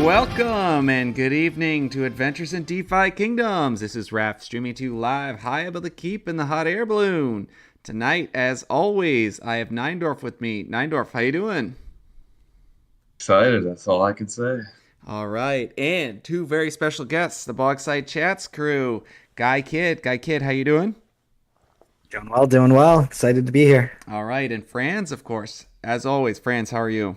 Welcome and good evening to Adventures in DeFi Kingdoms. This is Raph streaming to you live high above the keep in the hot air balloon. Tonight, as always, I have Nindoor with me. Nindoor, how you doing? Excited, that's all I can say. All right, and two very special guests, the Bogside Chats crew, GuyKidd. GuyKidd, how you doing? Doing well, doing well. Excited to be here. All right, and Franz, of course. As always, Franz, how are you?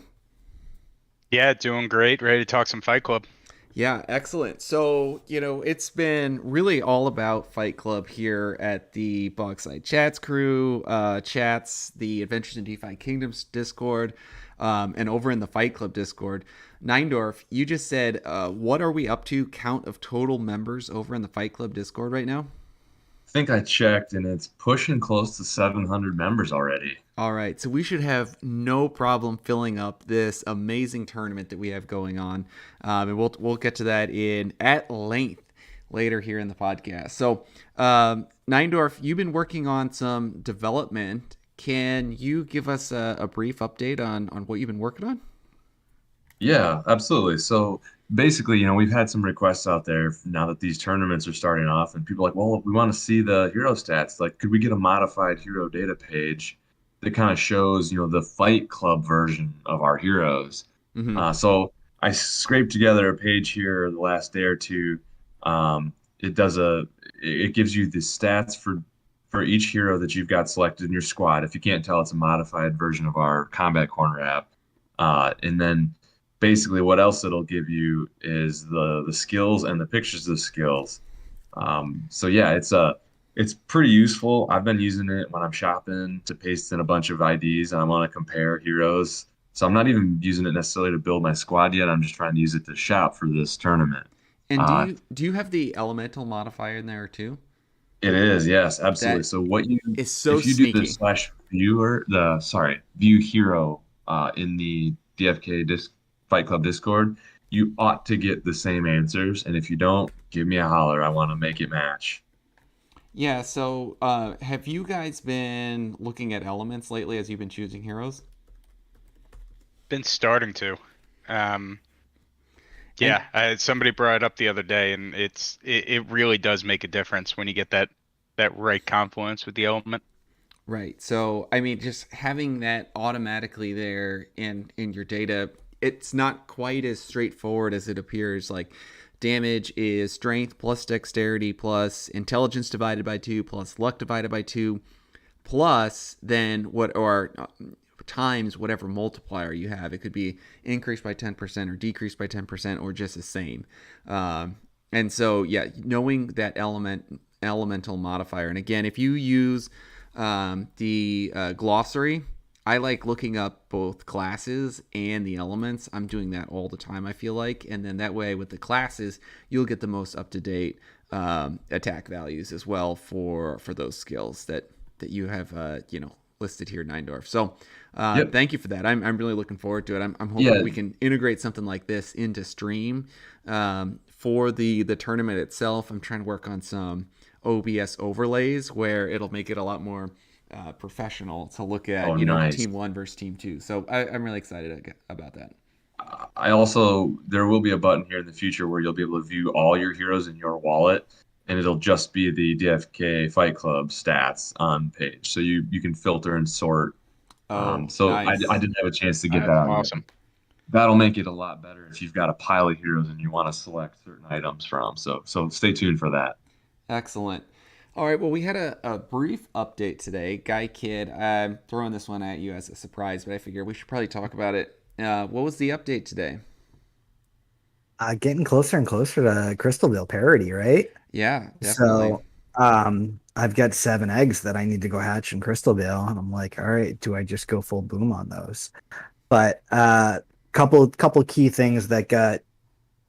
Yeah, doing great. Ready to talk some Fight Club. Yeah, excellent. So, it's been really all about Fight Club here at the Bogside Chats crew, chats, the Adventures in DeFi Kingdoms Discord, and over in the Fight Club Discord. Neindorf, you just said, what are we up to count of total members over in the Fight Club Discord right now? I think I checked and it's pushing close to 700 members already. All right, so we should have no problem filling up this amazing tournament that we have going on, and we'll get to that in at length later here in the podcast. So, Neindorf, you've been working on some development. Can you give us a brief update on what you've been working on? Yeah, absolutely. So basically, we've had some requests out there now that these tournaments are starting off, and people are like, well, we want to see the hero stats. Like, could we get a modified hero data page that kind of shows, the Fight Club version of our heroes? So I scraped together a page here the last day or two. It gives you the stats for each hero that you've got selected in your squad. If you can't tell, it's a modified version of our Combat Corner app. And then basically what else it'll give you is the skills and the pictures of the skills. So yeah, it's pretty useful. I've been using it when I'm shopping to paste in a bunch of IDs and I want to compare heroes. So I'm not even using it necessarily to build my squad yet. I'm just trying to use it to shop for this tournament. And Uh, do you have the elemental modifier in there too? it is, yes, absolutely. That So is so if you do the sneaky. slash viewer, view hero in the DFK Fight Club Discord, you ought to get the same answers. And if you don't, give me a holler. I want to make it match. Yeah, so have you guys been looking at elements lately as you've been choosing heroes? Been starting to. Um, And yeah, somebody brought it up the other day, and it really does make a difference when you get that right confluence with the element. right. So I mean, just having that automatically there in your data, it's not quite as straightforward as it appears. Like damage is strength plus dexterity plus intelligence divided by 2 plus luck divided by 2 plus then what or times whatever multiplier you have. It could be increased by 10% or decreased by 10% or just the same. And so, yeah, knowing that elemental modifier. And again, if you use the glossary, I like looking up both classes and the elements. I'm doing that all the time, I feel like. And then that way with the classes, you'll get the most up-to-date attack values as well for those skills that you have listed here, Neindorf. So Yep. thank you for that. I'm really looking forward to it. I'm hoping Yeah. we can integrate something like this into stream for the tournament itself. I'm trying to work on some OBS overlays where it'll make it a lot more professional to look at, Oh, nice. team one versus team two. So I'm really excited about that. There will be a button here in the future where you'll be able to view all your heroes in your wallet, and it'll just be the DFK Fight Club stats on page. So you can filter and sort. Oh, So nice. I didn't have a chance to get that out yet. Awesome. That'll make it a lot better if you've got a pile of heroes and you want to select certain items from. So stay tuned for that. Excellent. All right. Well, we had a brief update today. GuyKidd, I'm throwing this one at you as a surprise, but I figure we should probably talk about it. What was the update today? Getting closer and closer to Crystal Bill parity, right? Yeah, definitely. So, I've got 7 eggs that I need to go hatch in Crystal Bill, and I'm like, all right, do I just go full boom on those? But couple key things that got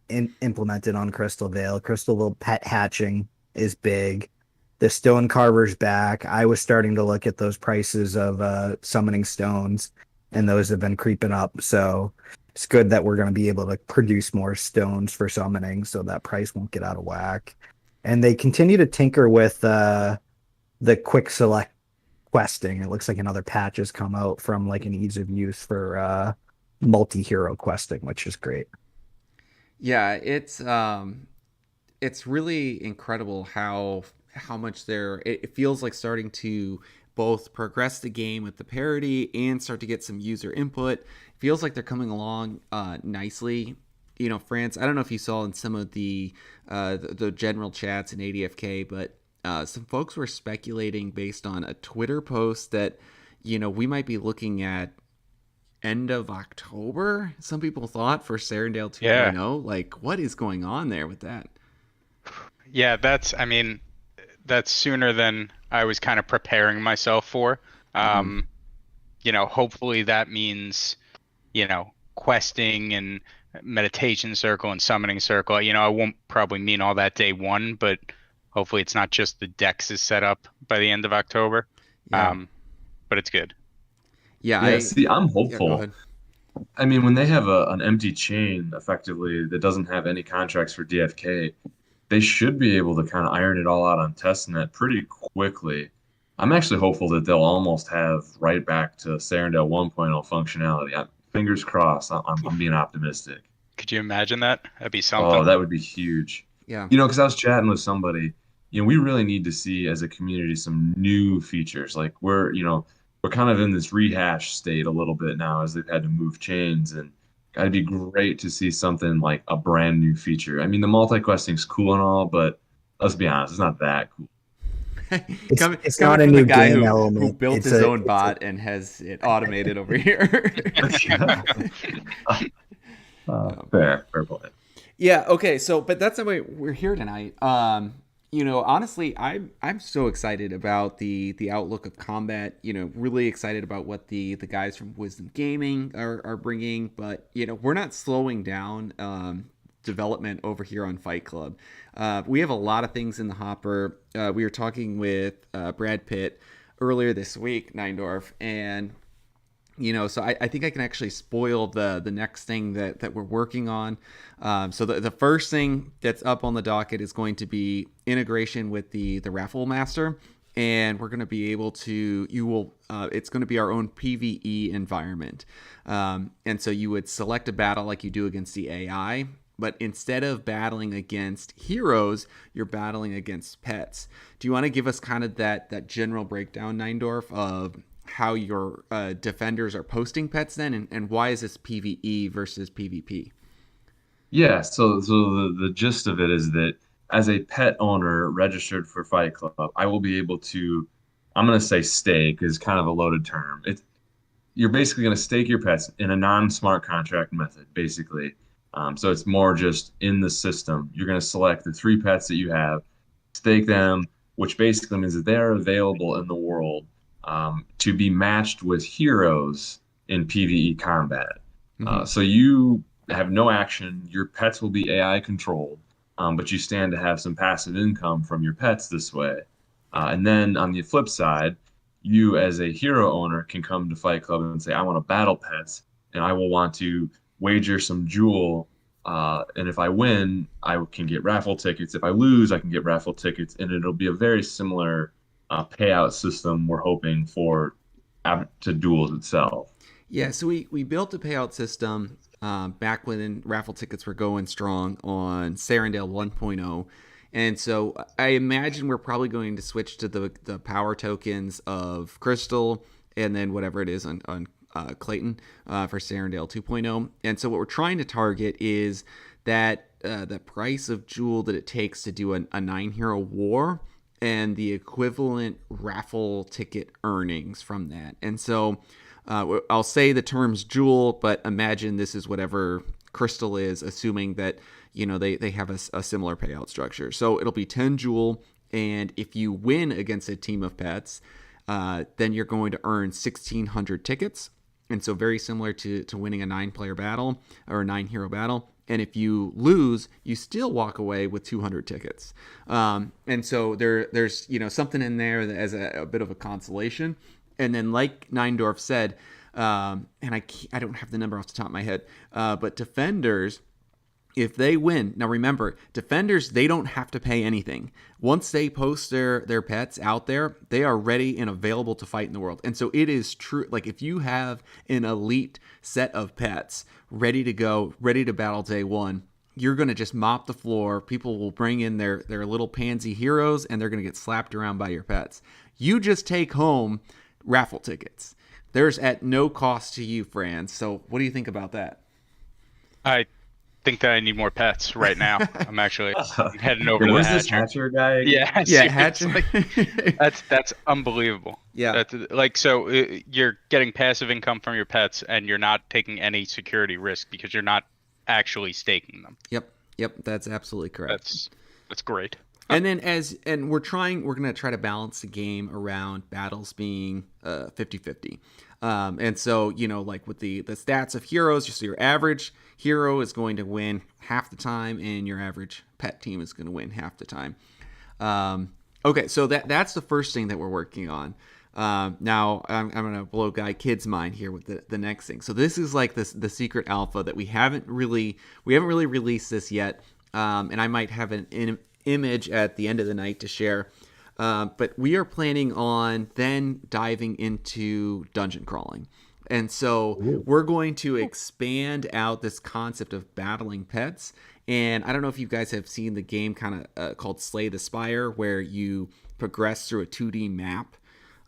implemented on Crystal Vale. Crystal Vale pet hatching is big. The stone carver's back. I was starting to look at those prices of summoning stones, and those have been creeping up. So it's good that we're going to be able to produce more stones for summoning, so that price won't get out of whack. And they continue to tinker with the quick select questing. It looks like another patch has come out from like an ease of use for multi-hero questing, which is great. Yeah, it's really incredible how much it feels like starting to both progress the game with the parity and start to get some user input. It feels like they're coming along nicely. France, I don't know if you saw in some of the general chats in ADFK, but some folks were speculating based on a Twitter post that we might be looking at end of October. Some people thought for Serendale Yeah. 2.0. Like, what is going on there with that? Yeah, I mean, that's sooner than I was kind of preparing myself for. Mm-hmm. Um, hopefully that means, questing and meditation circle and summoning circle. I won't probably mean all that day one, but hopefully it's not just the Dex is set up by the end of October. Yeah, But it's good. yeah. Yeah, see, I'm Yeah. Go hopeful. ahead. I mean, when they have an empty chain effectively that doesn't have any contracts for DFK, they should be able to kind of iron it all out on testnet pretty quickly. I'm actually hopeful that they'll almost have right back to Serendale 1.0 functionality. Fingers crossed. I'm being optimistic. Could you imagine that? That'd be Oh, something. that would be huge. Yeah. Because I was chatting with somebody, we really need to see as a community some new features. Like we're kind of in this rehash state a little bit now as they've had to move chains, and it'd be great to see something like a brand new feature. I mean, the multi-questing's cool and all, but let's be honest, it's not that cool. It's Coming not a from the new guy game who element. built It's his a own bot and has it automated over here. Fair point. Yeah. Okay. So, but that's the way we're here tonight. Honestly, I'm so excited about the outlook of combat. Really excited about what the guys from Wisdom Gaming are bringing. But we're not slowing down development over here on Fight Club. We have a lot of things in the hopper. We were talking with Brad Pitt earlier this week, Neindorf, and so I think I can actually spoil the next thing that we're working on. So the first thing that's up on the docket is going to be integration with the Raffle Master, and we're going to be able to it's going to be our own PvE environment. And so you would select a battle like you do against the AI, but instead of battling against heroes, you're battling against pets. Do you want to give us kind of that general breakdown, Neindorf, of how your defenders are posting pets then, and why is this PvE versus PvP? Yeah, so the gist of it is that as a pet owner registered for Fight Club, I will be able to, I'm going to say stake is kind of a loaded term. You're basically going to stake your pets in a non-smart contract method, basically. So it's more just in the system. You're going to select the 3 pets that you have, stake them, which basically means that they are available in the world to be matched with heroes in PvE combat. Mm-hmm. So you have no action. Your pets will be AI controlled, but you stand to have some passive income from your pets this way. And then on the flip side, you as a hero owner can come to Fight Club and say, I want to battle pets, and I will want to wager some jewel. And if I win, I can get raffle tickets. If I lose, I can get raffle tickets. And it'll be a very similar payout system we're hoping for to duels itself. Yeah, so we built a payout system back when raffle tickets were going strong on Serendale 1.0. And so I imagine we're probably going to switch to the power tokens of Crystal and then whatever it is on Clayton for Serendale 2.0. And so what we're trying to target is that the price of jewel that it takes to do a 9-hero war and the equivalent raffle ticket earnings from that. And so I'll say the terms jewel, but imagine this is whatever Crystal is, assuming that they have a similar payout structure. So it'll be 10 jewel, and if you win against a team of pets, then you're going to earn 1,600 tickets. And so very similar to winning a 9-player battle or a 9-hero battle. And if you lose, you still walk away with 200 tickets. And so there's something in there that as a bit of a consolation. And then like Neindorf said, and I don't have the number off the top of my head, but defenders, if they win, now remember, defenders, they don't have to pay anything. Once they post their pets out there, they are ready and available to fight in the world. And so it is true, like if you have an elite set of pets ready to go, ready to battle day one, you're going to just mop the floor. People will bring in their little pansy heroes, and they're going to get slapped around by your pets. You just take home raffle tickets. There's at no cost to you, Franz. So what do you think about that? I think that I need more pets right now. I'm heading over to the Where's this hatcher. Hatcher guy? Yeah, Yeah, seriously. Hatcher. That's unbelievable. Yeah. That's like, so you're getting passive income from your pets, and you're not taking any security risk because you're not actually staking them. Yep, that's absolutely correct. That's great. And then we're going to try to balance the game around battles being 50-50. And so, like with the stats of heroes, just your average hero is going to win half the time, and your average pet team is going to win half the time. Okay, so that's the first thing that we're working on. Now I'm going to blow GuyKidd's mind here with the next thing. So this is like the secret alpha that we haven't really released this yet. And I might have an image at the end of the night to share. But we are planning on then diving into dungeon crawling. And so we're going to expand out this concept of battling pets. And I don't know if you guys have seen the game kind of called Slay the Spire, where you progress through a 2D map.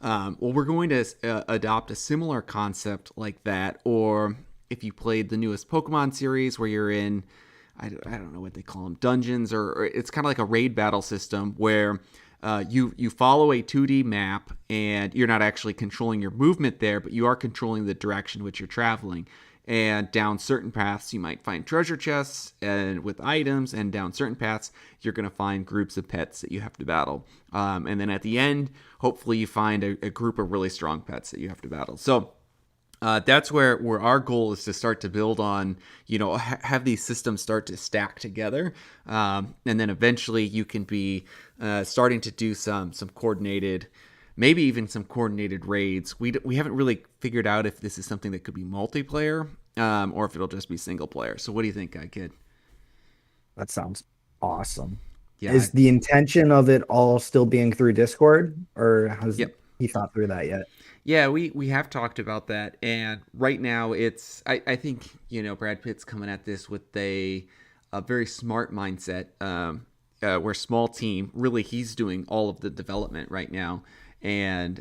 Well, we're going to adopt a similar concept like that. Or if you played the newest Pokemon series where you're in, I don't know what they call them, dungeons, or it's kind of like a raid battle system where you follow a 2D map, and you're not actually controlling your movement there, but you are controlling the direction which you're traveling. And down certain paths, you might find treasure chests and with items, and down certain paths, you're going to find groups of pets that you have to battle. And then at the end, hopefully you find a group of really strong pets that you have to battle. So that's where our goal is to start to build on, have these systems start to stack together. And then eventually you can be starting to do some coordinated, maybe even some coordinated raids. We haven't really figured out if this is something that could be multiplayer or if it'll just be single player. So what do you think, GuyKidd? That sounds awesome. Yeah. Is the intention of it all still being through Discord, or has he thought through that yet? Yeah, we have talked about that, and right now it's I think Brad Pitt's coming at this with a very smart mindset. We're a small team. Really, he's doing all of the development right now, and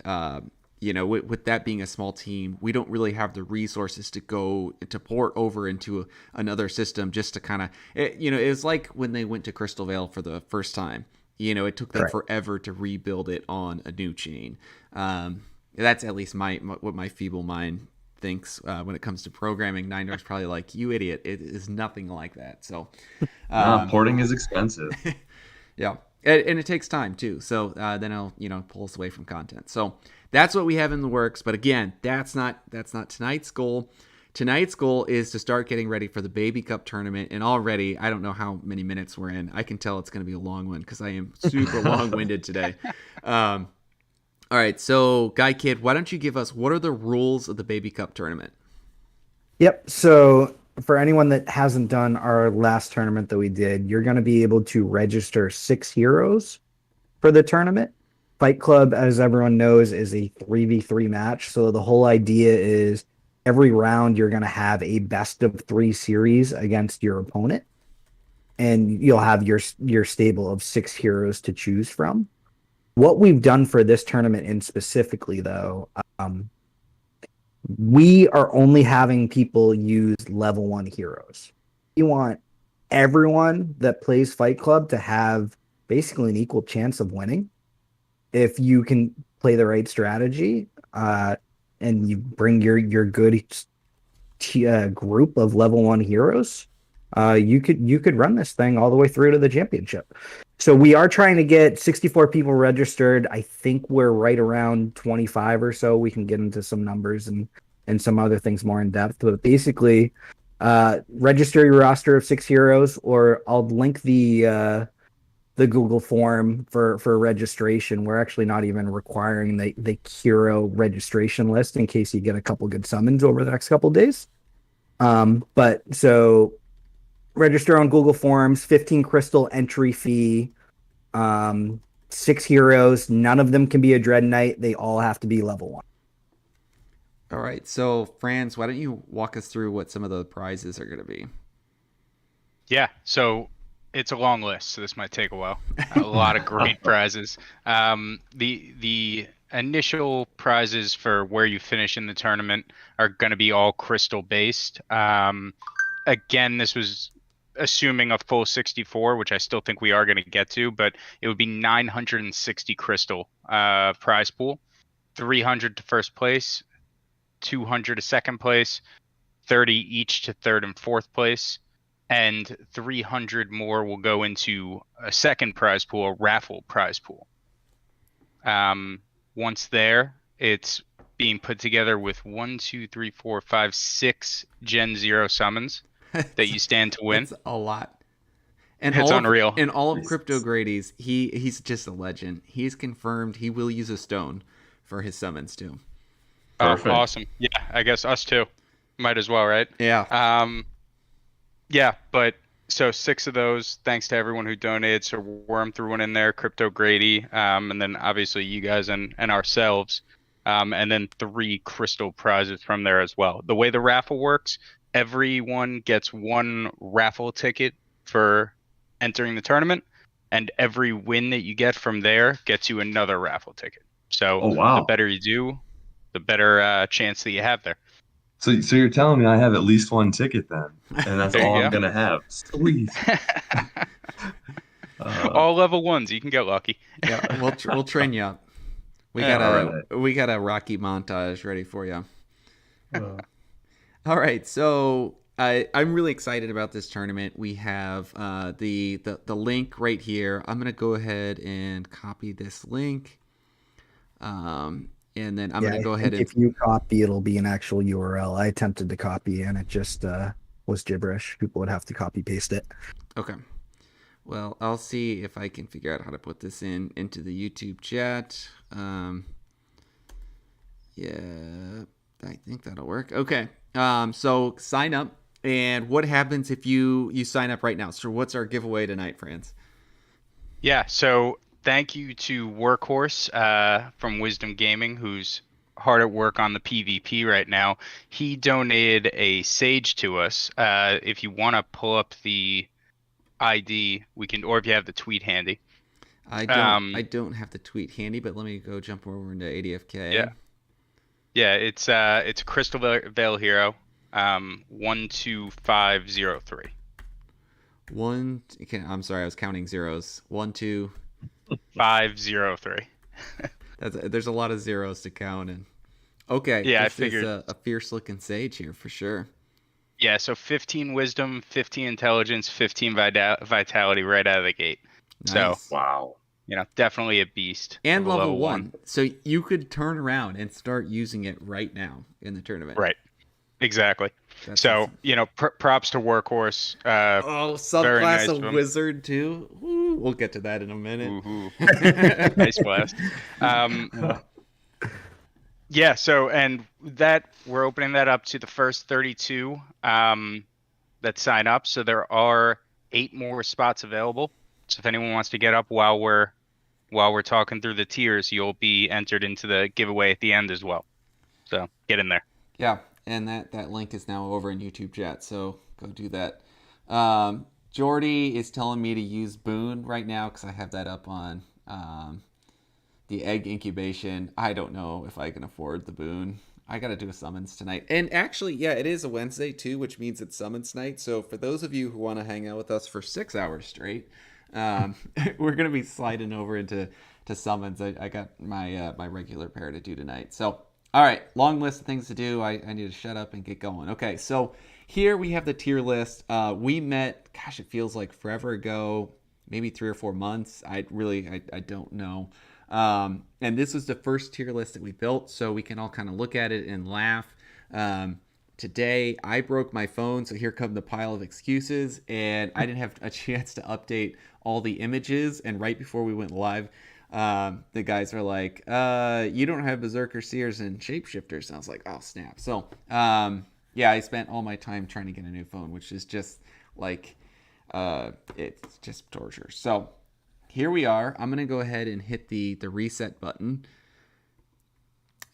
with that being a small team, we don't really have the resources to go to port over into another system just to kind of it was like when they went to Crystal Vale for the first time. It took them forever to rebuild it on a new chain. That's at least what my feeble mind thinks when it comes to programming. Nindoor's probably like, you idiot. It is nothing like that. So porting is expensive. Yeah. And it takes time too. So then it'll pull us away from content. So that's what we have in the works. But again, that's not tonight's goal. Tonight's goal is to start getting ready for the Baby Cup tournament. And already, I don't know how many minutes we're in. I can tell it's going to be a long one because I am super long-winded today. All right, so GuyKidd, why don't you give us what are the rules of the Baby Cup tournament? Yep. So for anyone that hasn't done our last tournament that we did, you're going to be able to register 6 heroes for the tournament. Fight Club, as everyone knows, is a 3v3 match. So the whole idea is every round you're going to have a best of 3 series against your opponent, and you'll have your stable of 6 heroes to choose from. What we've done for this tournament in specifically, though, we are only having people use level 1 heroes. We want everyone that plays Fight Club to have basically an equal chance of winning. If you can play the right strategy and you bring your good group of level 1 heroes, you could run this thing all the way through to the championship. So we are trying to get 64 people registered. I think we're right around 25 or so. We can get into some numbers and some other things more in depth. But basically, register your roster of 6 heroes, or I'll link the Google form for registration. We're actually not even requiring the hero registration list in case you get a couple good summons over the next couple of days. But so register on Google Forms, 15 crystal entry fee, 6 heroes. None of them can be a Dread Knight. They all have to be level 1. All right. So, Franz, why don't you walk us through what some of the prizes are going to be? Yeah, so it's a long list, so this might take a while. A lot of great prizes. The initial prizes for where you finish in the tournament are going to be all crystal based. Again, this was assuming a full 64, which I still think we are going to get to, but it would be 960 crystal prize pool, 300 to first place, 200 to second place, 30 each to third and fourth place, and 300 more will go into a second prize pool, a raffle prize pool. Once there, it's being put together with 6 Gen 0 summons that you stand to win. It's a lot. And it's unreal. In all of Crypto Grady's, he's just a legend. He's confirmed he will use a stone for his summons too. Oh, awesome. Yeah, I guess us too. Might as well, right? Yeah. Yeah, but so 6 of those, thanks to everyone who donated. So Worm threw one in there, Crypto Grady, and then obviously you guys and ourselves, and then 3 crystal prizes from there as well. The way the raffle works, everyone gets 1 raffle ticket for entering the tournament, and every win that you get from there gets you another raffle ticket. So the better you do, the better chance that you have there. So you're telling me I have at least 1 ticket then, and that's all I'm gonna have. Sweet. All level 1s, you can get lucky. Yeah, we'll train you up. We got a Rocky montage ready for you. All right, so I'm really excited about this tournament. We have the link right here. I'm gonna go ahead and copy this link. And then I'm going to go ahead and... If you copy, it'll be an actual URL. I attempted to copy, and it just was gibberish. People would have to copy paste it. Okay. Well, I'll see if I can figure out how to put this into the YouTube chat. Yeah, I think that'll work. Okay. So sign up. And what happens if you sign up right now? So what's our giveaway tonight, Franz? Yeah, so... Thank you to Workhorse from Wisdom Gaming, who's hard at work on the PvP right now. He donated a Sage to us. If you want to pull up the ID, we can, or if you have the tweet handy. I don't have the tweet handy, but let me go jump over into ADFK. Yeah, it's a Crystal Veil Hero, 12503. I'm sorry, I was counting zeros. 1, 2. 503. There's a lot of zeros to count, and okay. Yeah, this I figured is a fierce looking Sage here for sure. Yeah, so 15 Wisdom, 15 Intelligence, 15 Vitality right out of the gate. Nice. So wow, definitely a beast. And level 1, so you could turn around and start using it right now in the tournament. Right. Exactly. That's awesome. Props to Workhorse. Subclass nice of Wizard too. Ooh, we'll get to that in a minute. Nice blast. Yeah. So, and that we're opening that up to the first 32 that sign up. So there are 8 more spots available. So if anyone wants to get up while we're talking through the tiers, you'll be entered into the giveaway at the end as well. So get in there. Yeah. And that link is now over in YouTube chat, so go do that. Jordy is telling me to use Boon right now because I have that up on the egg incubation. I don't know if I can afford the Boon. I got to do a summons tonight. And actually, yeah, it is a Wednesday too, which means it's summons night. So for those of you who want to hang out with us for 6 hours straight, we're going to be sliding over into summons. I got my regular pair to do tonight. So... All right, long list of things to do. I need to shut up and get going. Okay, so here we have the tier list. We met, gosh, it feels like forever ago, maybe 3 or 4 months. I don't know. And this was the first tier list that we built, so we can all kind of look at it and laugh. Today, I broke my phone, so here come the pile of excuses, and I didn't have a chance to update all the images, and right before we went live, the guys are like, you don't have Berserker, Seers, and Shapeshifters. And I was like, oh, snap. So, yeah, I spent all my time trying to get a new phone, which is just like, it's just torture. So here we are. I'm going to go ahead and hit the reset button.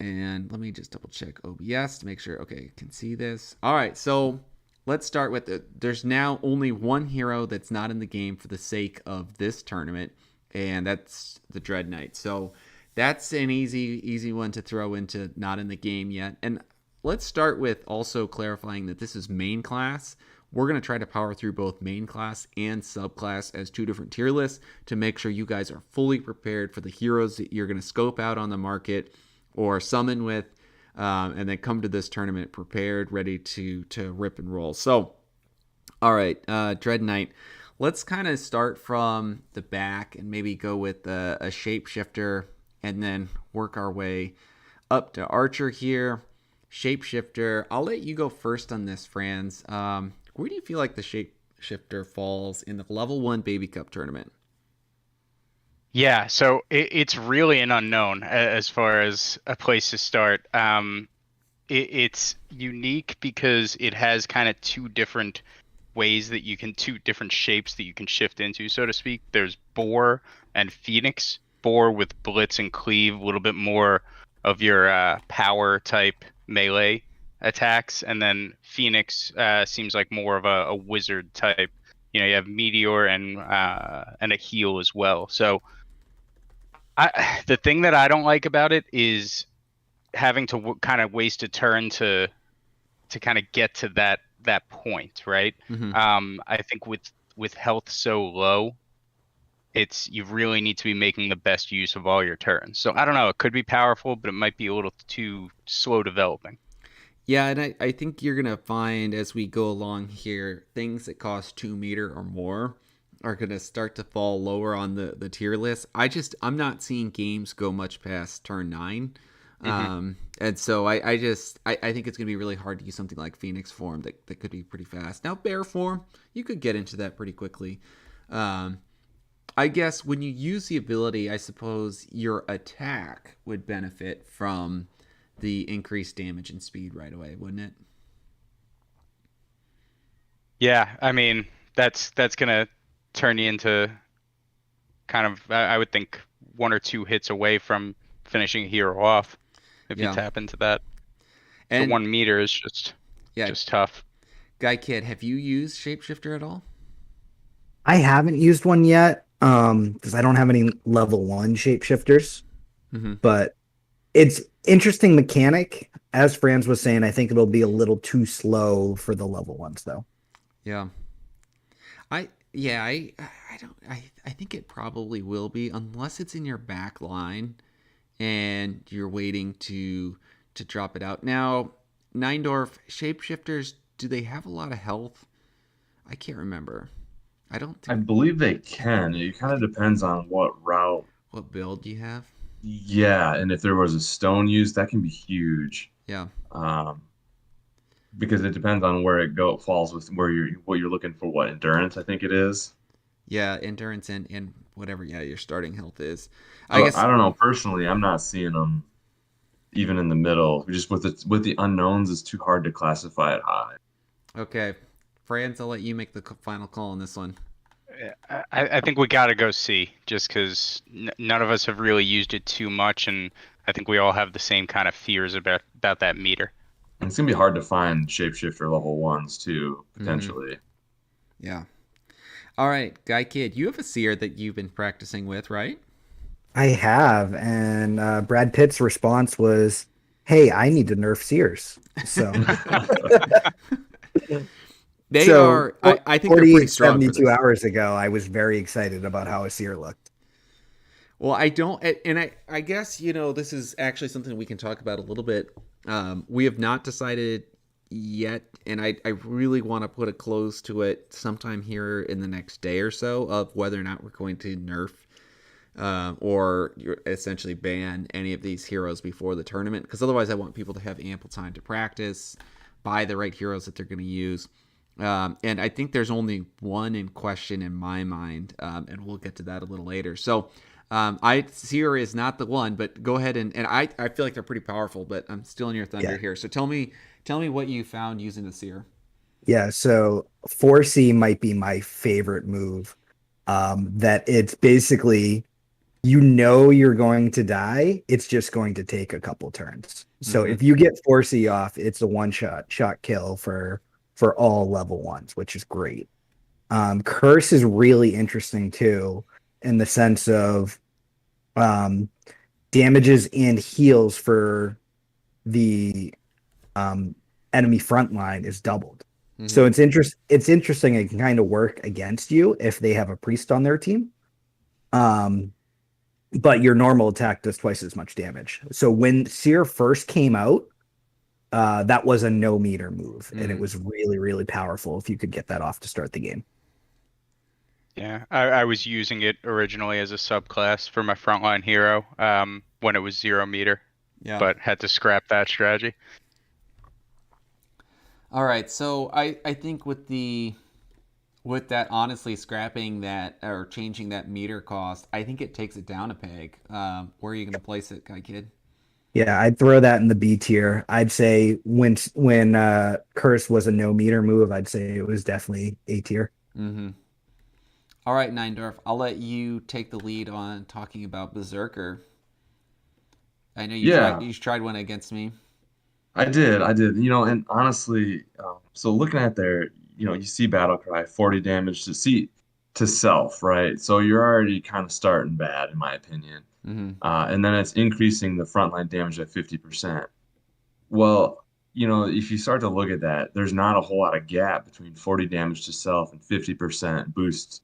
And let me just double check OBS to make sure, okay, can see this. All right, so let's start with there's now only one hero that's not in the game for the sake of this tournament, and that's the Dread Knight. So that's an easy one to throw into not in the game yet. And let's start with also clarifying that this is main class. We're going to try to power through both main class and subclass as two different tier lists to make sure you guys are fully prepared for the heroes that you're going to scope out on the market or summon with, and then come to this tournament prepared, ready to rip and roll. So, all right, Dread Knight. Let's kind of start from the back and maybe go with a shapeshifter and then work our way up to Archer here. Shapeshifter. I'll let you go first on this, Franz. Where do you feel like the shapeshifter falls in the level 1 Baby Cup tournament? Yeah, so it's really an unknown as far as a place to start. It's unique because it has kind of two different shapes that you can shift into, so to speak. There's Boar and Phoenix. Boar with Blitz and Cleave, a little bit more of your power type melee attacks, and then Phoenix seems like more of a wizard type. You know, you have Meteor and a heal as well. So the thing that I don't like about it is having to kind of waste a turn to kind of get to that point, right? Mm-hmm. I think with health so low, you really need to be making the best use of all your turns. So I don't know, it could be powerful, but it might be a little too slow developing. Yeah, and I think you're going to find as we go along here, things that cost 2 meter or more are going to start to fall lower on the tier list. I'm not seeing games go much past turn 9. Mm-hmm. And so I think it's going to be really hard to use something like Phoenix form that could be pretty fast. Now, bear form, you could get into that pretty quickly. I guess when you use the ability, I suppose your attack would benefit from the increased damage and speed right away, wouldn't it? Yeah, I mean, that's gonna turn you into kind of, I would think, 1 or 2 hits away from finishing a hero off if you tap into that. And the 1 meter is just tough. GuyKidd, have you used Shapeshifter at all? I haven't used one yet because I don't have any level 1 shapeshifters. Mm-hmm. But it's interesting mechanic. As Franz was saying, I think it'll be a little too slow for the level 1s, though. Yeah. I think it probably will be, unless it's in your back line and you're waiting to drop it out. Now, Nindoor shapeshifters, do they have a lot of health? I can't remember. I believe they can. It kind of depends on what route. What build you have? Yeah, and if there was a stone used, that can be huge. Yeah. Because it depends on where it falls with what you're looking for. What endurance? I think it is. Yeah, endurance and whatever. Yeah, your starting health is. I don't know. Personally, I'm not seeing them even in the middle. Just with the unknowns, it's too hard to classify it high. Okay, Franz, I'll let you make the final call on this one. I think we got to go C, just because none of us have really used it too much, and I think we all have the same kind of fears about that meter. And it's gonna be hard to find shapeshifter level 1s too, potentially. Mm-hmm. Yeah. All right, GuyKidd, you have a seer that you've been practicing with, right? I have, and Brad Pitt's response was, "Hey, I need to nerf seers." So I think they're pretty strong. 72 hours ago, I was very excited about how a seer looked. Well, I don't, and I guess, this is actually something we can talk about a little bit. We have not decided yet, and I really want to put a close to it sometime here in the next day or so of whether or not we're going to nerf or essentially ban any of these heroes before the tournament, because otherwise I want people to have ample time to practice, buy the right heroes that they're going to use. And I think there's only one in question in my mind, and we'll get to that a little later. So Seer is not the one, but go ahead and I feel like they're pretty powerful, but I'm still in your thunder here. So tell me what you found using the Seer. Yeah, so 4C might be my favorite move. That it's basically, you're going to die. It's just going to take a couple turns. So if you get 4C off, it's a one shot kill for for all level ones, which is great. Curse is really interesting too, in the sense of um, damages and heals for the enemy front line is doubled. So Mhm. it's interesting. It can kind of work against you if they have a priest on their team. Um, but your normal attack does twice as much damage. So when Seer first came out, that was a no meter move, and it Mhm. was really, really powerful if you could get that off to start the game. Yeah, I was using it originally as a subclass for my frontline hero when it was 0 meter, Yeah. but had to scrap that strategy. All right. So I think with that, honestly, scrapping that or changing that meter cost, I think it takes it down a peg. Where are you going to place it, GuyKidd? Yeah, I'd throw that in the B tier. I'd say when Curse was a no meter move, I'd say it was definitely A tier. Mm-hmm. All right, Neindorf, I'll let you take the lead on talking about Berserker. I know Yeah, you tried one against me. I did. And honestly, so looking at there, you see battle cry, 40 damage to self, right? So you're already kind of starting bad, in my opinion. Mm-hmm. And then it's increasing the frontline damage at 50%. Well, if you start to look at that, there's not a whole lot of gap between 40 damage to self and 50% boost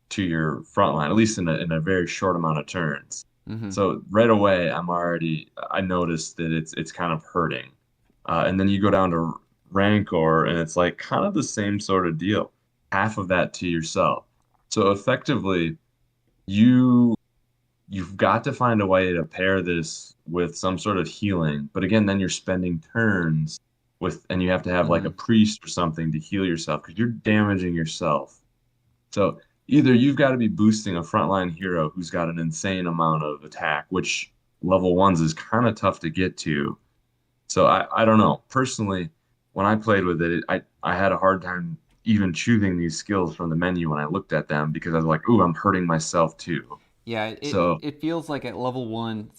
to your front line, at least in a very short amount of turns. Mm-hmm. So right away, I noticed that it's kind of hurting. And then you go down to Rancor, and it's like kind of the same sort of deal. Half of that to yourself. So effectively, you you've got to find a way to pair this with some sort of healing. But again, then you're spending turns and you have to have like Mm-hmm. a priest or something to heal yourself because you're damaging yourself. So either you've got to be boosting a frontline hero who's got an insane amount of attack, which level ones is kind of tough to get to. So I don't know. Personally, when I played with I had a hard time even choosing these skills from the menu when I looked at them because I was like, ooh, I'm hurting myself too. Yeah, So it feels like at level one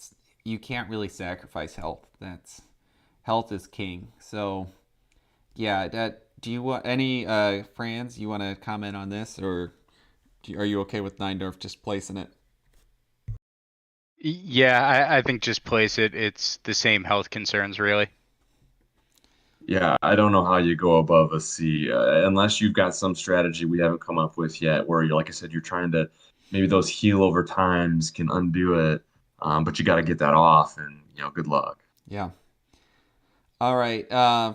you can't really sacrifice health. That's health is king. So yeah, that do you want any Franz? You want to comment on this, or are you okay with Neindorf just placing it? Yeah, I think just place it. It's the same health concerns, really. yeah, I don't know how you go above a C unless you've got some strategy we haven't come up with yet, where you're, like I said, you're trying to maybe those heal over times can undo it, but you got to get that off, and good luck. Yeah. All right,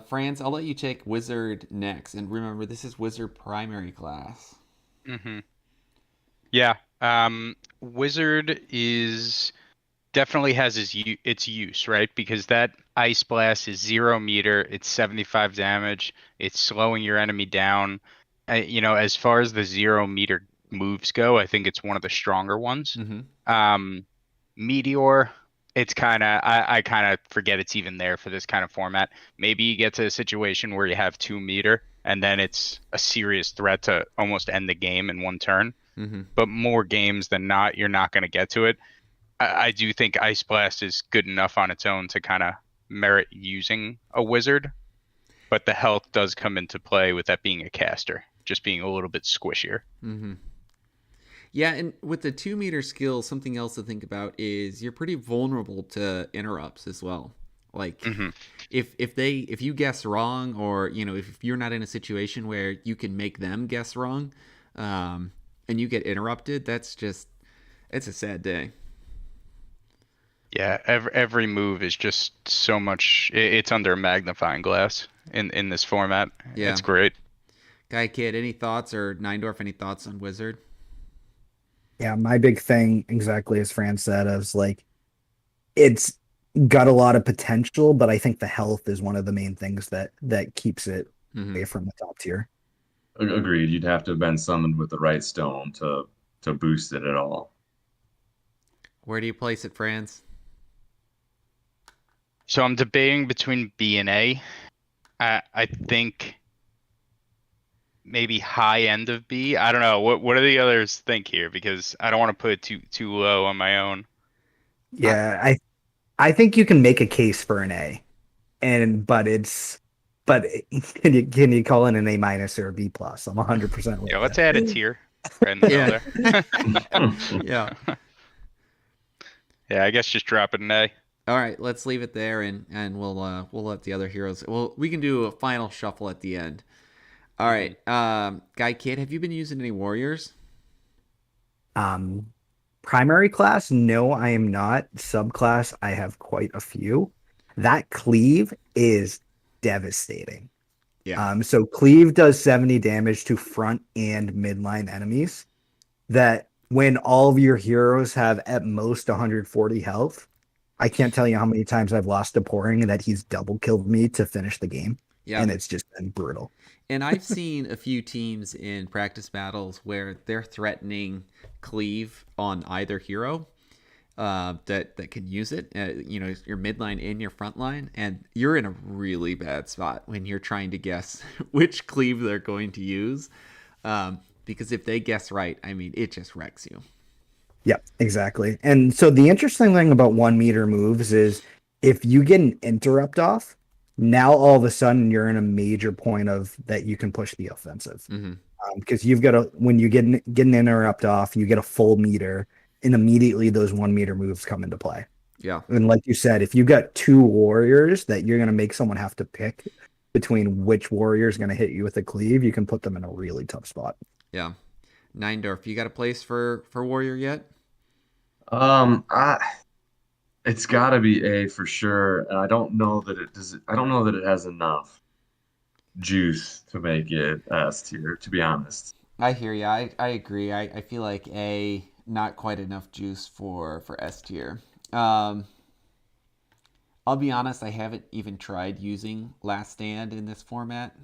Franz, I'll let you take Wizard next, and remember this is Wizard primary class. Hmm. Yeah. Wizard is definitely has its use, right? Because that ice blast is 0 meter, it's 75 damage, it's slowing your enemy down. As far as the 0 meter moves go, I think it's one of the stronger ones. Mm-hmm. Um, Meteor, it's I kind of forget it's even there for this kind of format. Maybe you get to a situation where you have 2 meter, and then it's a serious threat to almost end the game in one turn. Mm-hmm. But more games than not, you're not going to get to it. I do think Ice Blast is good enough on its own to kind of merit using a wizard, but the health does come into play with that being a caster, just being a little bit squishier. Mm-hmm. Yeah, and with the 2 meter skill, something else to think about is you're pretty vulnerable to interrupts as well. Like Hmm. if you guess wrong, or if you're not in a situation where you can make them guess wrong, and you get interrupted, it's a sad day. Yeah, every move is just so much. It's under a magnifying glass in this format. Yeah. It's great. GuyKidd, any thoughts, or Neindorf, any thoughts on Wizard? Yeah, my big thing, exactly as Fran said, is like it's got a lot of potential, but I think the health is one of the main things that keeps it Mm-hmm. away from the top tier. Agreed. You'd have to have been summoned with the right stone to boost it at all. Where do you place it, Franz? So I'm debating between B and A. I think maybe high end of B. I don't know. What do the others think here? Because I don't want to put it too low on my own. I, Yeah, I think you can make a case for an A, but it's but can you call it an A minus or a B plus? I'm 100% with Yeah, let's you. add a tier right in the middle Yeah. there. Yeah. Yeah, I guess just drop it an A. All right, let's leave it there, and we'll let the other heroes. Well, we can do a final shuffle at the end. All right, GuyKidd, have you been using any warriors? Um, Primary class, no, I am not. Subclass, I have quite a few. That cleave is devastating. Yeah. So cleave does 70 damage to front and midline enemies. That when all of your heroes have at most 140 health, I can't tell you how many times I've lost to pouring that he's double killed me to finish the game, Yeah. and it's just been brutal. And I've seen a few teams in practice battles where they're threatening cleave on either hero that can use it. Your midline and your front line, and you're in a really bad spot when you're trying to guess which cleave they're going to use. Because if they guess right, I mean, it just wrecks you. Yep, exactly. And so the interesting thing about 1 meter moves is if you get an interrupt off, now all of a sudden you're in a major point of that you can push the offensive. Mm-hmm. Because you've got when you get an interrupt off, you get a full meter, and immediately those 1 meter moves come into play. Yeah. And like you said, if you got two warriors that you're going to make someone have to pick between which warrior is going to hit you with a cleave, you can put them in a really tough spot. Yeah. Nindoor, you got a place for warrior yet? It's got to be A for sure, and I don't know that it does. I don't know that it has enough juice to make it S tier, to be honest. I hear you. I agree. I feel like A, not quite enough juice for S tier. I'll be honest, I haven't even tried using Last Stand in this format.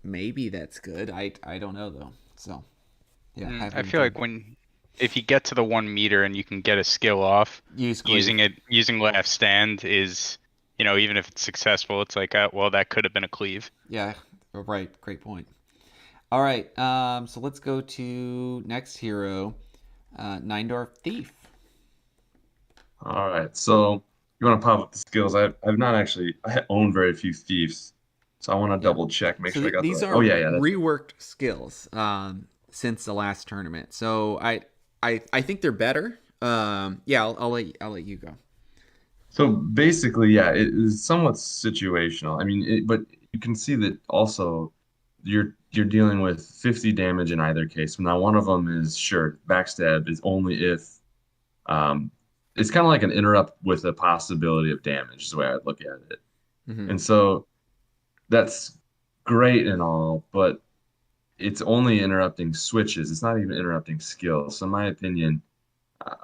Maybe that's good. I don't know though. So yeah, I feel like if you get to the 1 meter and you can get a skill off, using last stand is, even if it's successful, it's like, well, that could have been a cleave. Yeah, right. Great point. All right, so let's go to next hero, Nindoor Thief. All right, so you want to pop up the skills? I own very few thieves, so I want to double check, make So sure I got these the. are Oh yeah, that's reworked skills since the last tournament. So I think they're better. Yeah, I'll let you go. So basically, yeah, it is somewhat situational. I mean, but you can see that also you're dealing with 50 damage in either case. Now, one of them is sure backstab is only if it's kind of like an interrupt with a possibility of damage is the way I'd look at it. Mm-hmm. And so that's great and all, but it's only interrupting switches. It's not even interrupting skills. So in my opinion,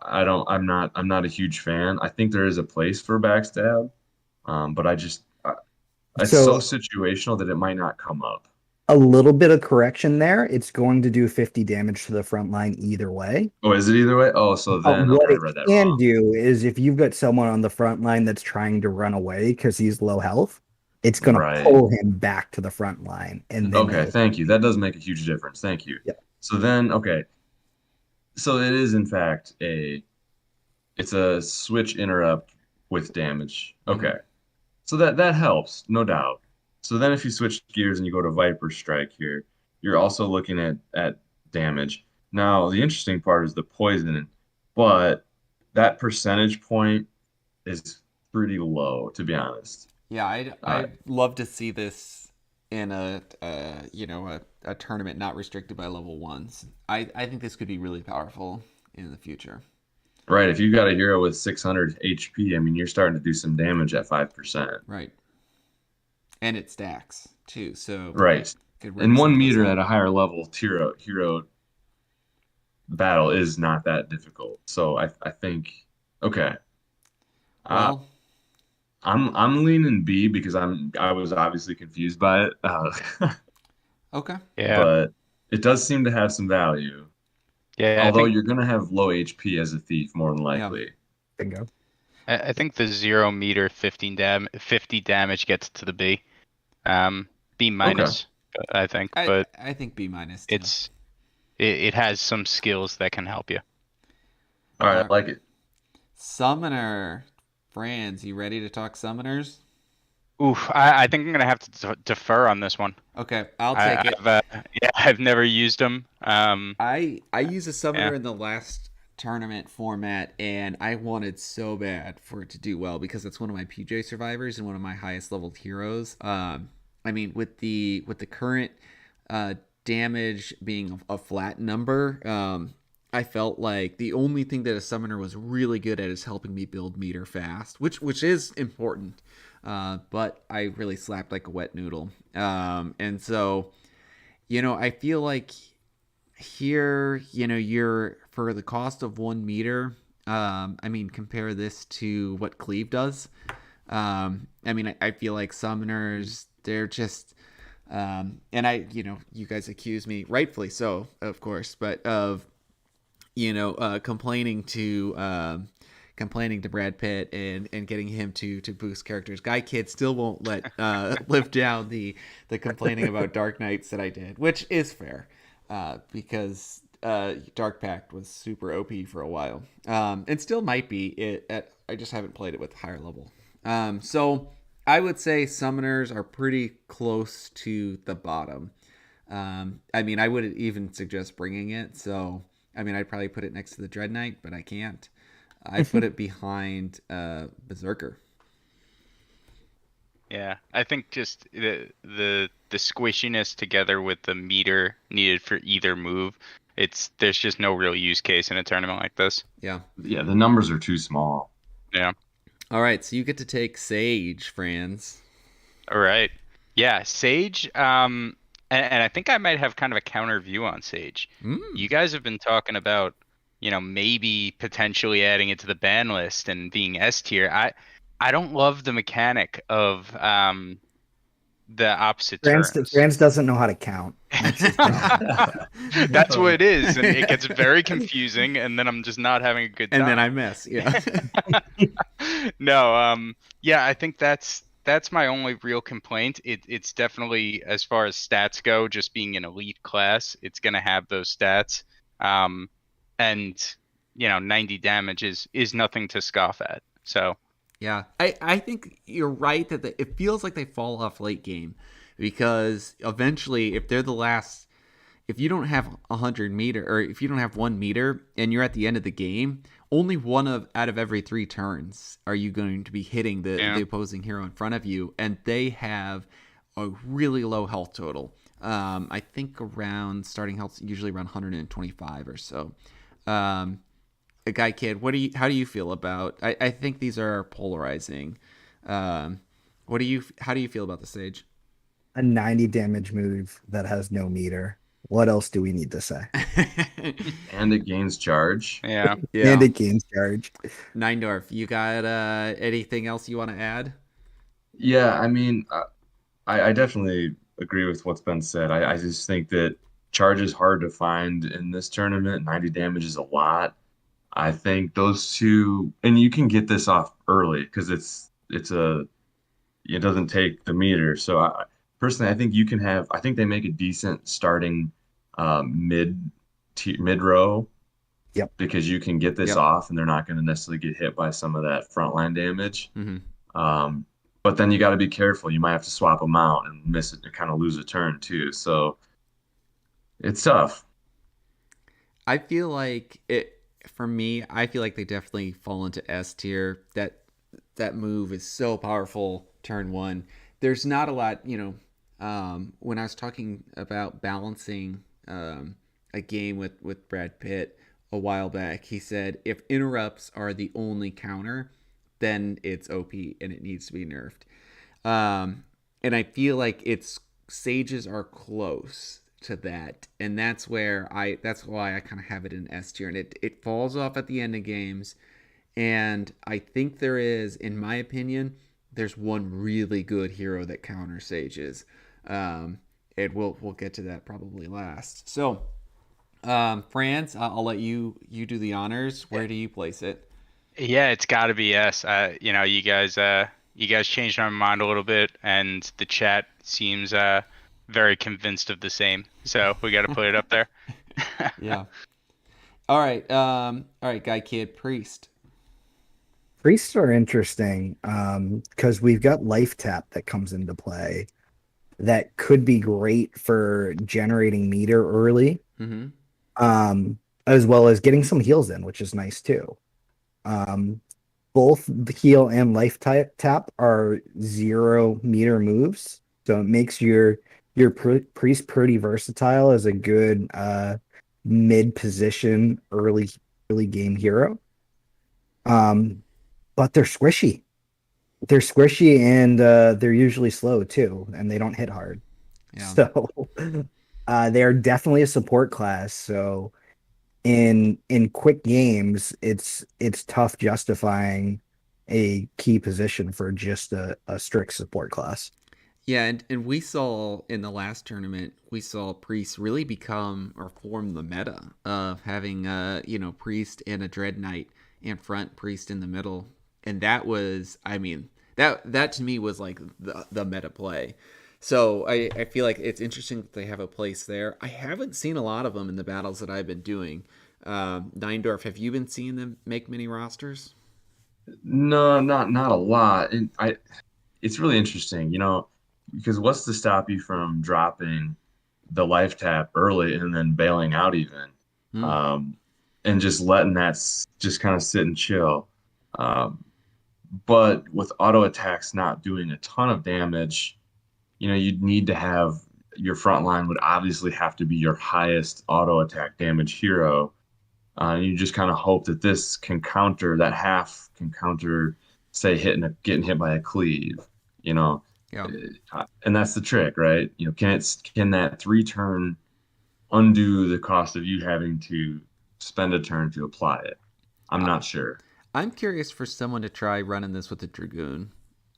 I'm not a huge fan. I think there is a place for backstab, but it's so situational that it might not come up. A little bit of correction there. It's going to do 50 damage to the front line either way. Oh, is it either way? Oh, so then what I it read that can wrong. do is if you've got someone on the front line that's trying to run away because he's low health, it's going to pull him back to the front line. And then okay, thank you. That does make a huge difference. Thank you. Yeah. So then, okay. So it is in fact it's a switch interrupt with damage. Okay. Mm-hmm. So that helps, no doubt. So then if you switch gears and you go to Viper Strike here, you're also looking at damage. Now, the interesting part is the poison, but that percentage point is pretty low, to be honest. Yeah, I'd love to see this in a tournament not restricted by level ones. I think this could be really powerful in the future. Right, if you got a hero with 600 HP, I mean, you're starting to do some damage at 5%. Right. And it stacks too, so right. And 1 meter at a higher level hero battle is not that difficult. So I think okay. Well, I'm leaning B because I was obviously confused by it. Okay. Yeah. But it does seem to have some value. Yeah. Although you're gonna have low HP as a thief more than likely. Bingo. I think the 0 meter 50 damage gets to the B. B minus, I think. But I think B minus. It has some skills that can help you. All right, I like it. Summoner. Franz, you ready to talk summoners? Oof, I think I'm gonna have to defer on this one. Okay, I'll take it. Yeah, I've never used them. I use a summoner Yeah. in the last tournament format, and I wanted so bad for it to do well because it's one of my PJ survivors and one of my highest leveled heroes. I mean, with the current uh, damage being a flat number, I felt like the only thing that a summoner was really good at is helping me build meter fast, which is important. But I really slapped like a wet noodle, and so I feel like here, you're for the cost of 1 meter. I mean, compare this to what Klub does. I mean, I feel like summoners, they're just, and you guys accuse me, rightfully so, of course, but of, complaining to Brad Pitt and getting him to boost characters. GuyKidd still won't let live down the complaining about Dark Knights that I did, which is fair, because Dark Pact was super OP for a while, and still might be. I just haven't played it with higher level. So I would say summoners are pretty close to the bottom. I mean, I wouldn't even suggest bringing it. So I mean, I'd probably put it next to the Dread Knight, but I can't. I put it behind Berserker. Yeah, I think just the squishiness together with the meter needed for either move, there's just no real use case in a tournament like this. Yeah. Yeah, the numbers are too small. Yeah. All right, so you get to take Sage, Franz. All right. Yeah, Sage. And I think I might have kind of a counter view on Sage. You guys have been talking about, maybe potentially adding it to the ban list and being S tier. I don't love the mechanic of the opposite turns. Franz doesn't know how to count. That's what it is, and it gets very confusing, and then I'm just not having a good time. And then I miss, yeah. No, yeah, I think that's my only real complaint. It's definitely, as far as stats go, just being an elite class, it's gonna have those stats. And 90 damage is nothing to scoff at. So yeah, I think you're right that it feels like they fall off late game, because eventually, if they're the last, if you don't have 100 meter, or if you don't have 1 meter and you're at the end of the game, only out of every 3 turns are you going to be hitting the opposing hero in front of you, and they have a really low health total. I think around starting health usually around 125 or so. GuyKidd, how do you feel about? I think these are polarizing. How do you feel about the Sage? A 90 damage move that has no meter. What else do we need to say? And it gains charge. Yeah. And it gains charge. Nindoor, you got anything else you want to add? Yeah, I mean, I definitely agree with what's been said. I just think that charge is hard to find in this tournament. 90 damage is a lot. I think those two, and you can get this off early because it doesn't take the meter. So personally, I think you can have. I think they make a decent starting mid row. Yep. Because you can get this off, and they're not going to necessarily get hit by some of that frontline damage. Mm-hmm. But then you got to be careful. You might have to swap them out and miss it and kind of lose a turn too. So it's tough. I feel like for me, I feel like they definitely fall into S tier. That move is so powerful turn 1. There's not a lot, when I was talking about balancing a game with Brad Pitt a while back, he said if interrupts are the only counter, then it's OP and it needs to be nerfed. And I feel like Sages are close to that, and that's why I kind of have it in S tier, and it falls off at the end of games. And I think there is, in my opinion, there's one really good hero that counters Sages, and we'll get to that probably last. So Franz, I'll let you do the honors. Where do you place it? Yeah, it's got to be S. You guys changed my mind a little bit, and the chat seems very convinced of the same. So we got to put it up there. Yeah. All right. GuyKidd, Priest. Priests are interesting because we've got life tap that comes into play that could be great for generating meter early, Mm-hmm. as well as getting some heals in, which is nice too. Um, both the heal and life type tap are 0 meter moves, so it makes your priest pretty versatile as a good mid position early game hero. Um, but they're squishy. They're squishy and they're usually slow too, and they don't hit hard. Yeah. So they are definitely a support class. So in quick games, it's tough justifying a key position for just a strict support class. Yeah, and we saw in the last tournament, we saw Priest really become or form the meta of having Priest and a Dread Knight and front Priest in the middle. And that was, I mean, that to me was like the meta play. So I feel like it's interesting that they have a place there. I haven't seen a lot of them in the battles that I've been doing. Nindoor, have you been seeing them make mini rosters? No, not a lot. And it's really interesting, because what's to stop you from dropping the life tap early and then bailing out even, Hmm. um, and just letting that just kind of sit and chill. Um, but with auto attacks not doing a ton of damage, you'd need to have your front line would obviously have to be your highest auto attack damage hero. You just kind of hope that this can counter that half can counter, say, getting hit by a cleave, you know, Yeah. and that's the trick, right? Can that 3 turn undo the cost of you having to spend a turn to apply it? I'm I, not sure. I'm curious for someone to try running this with a Dragoon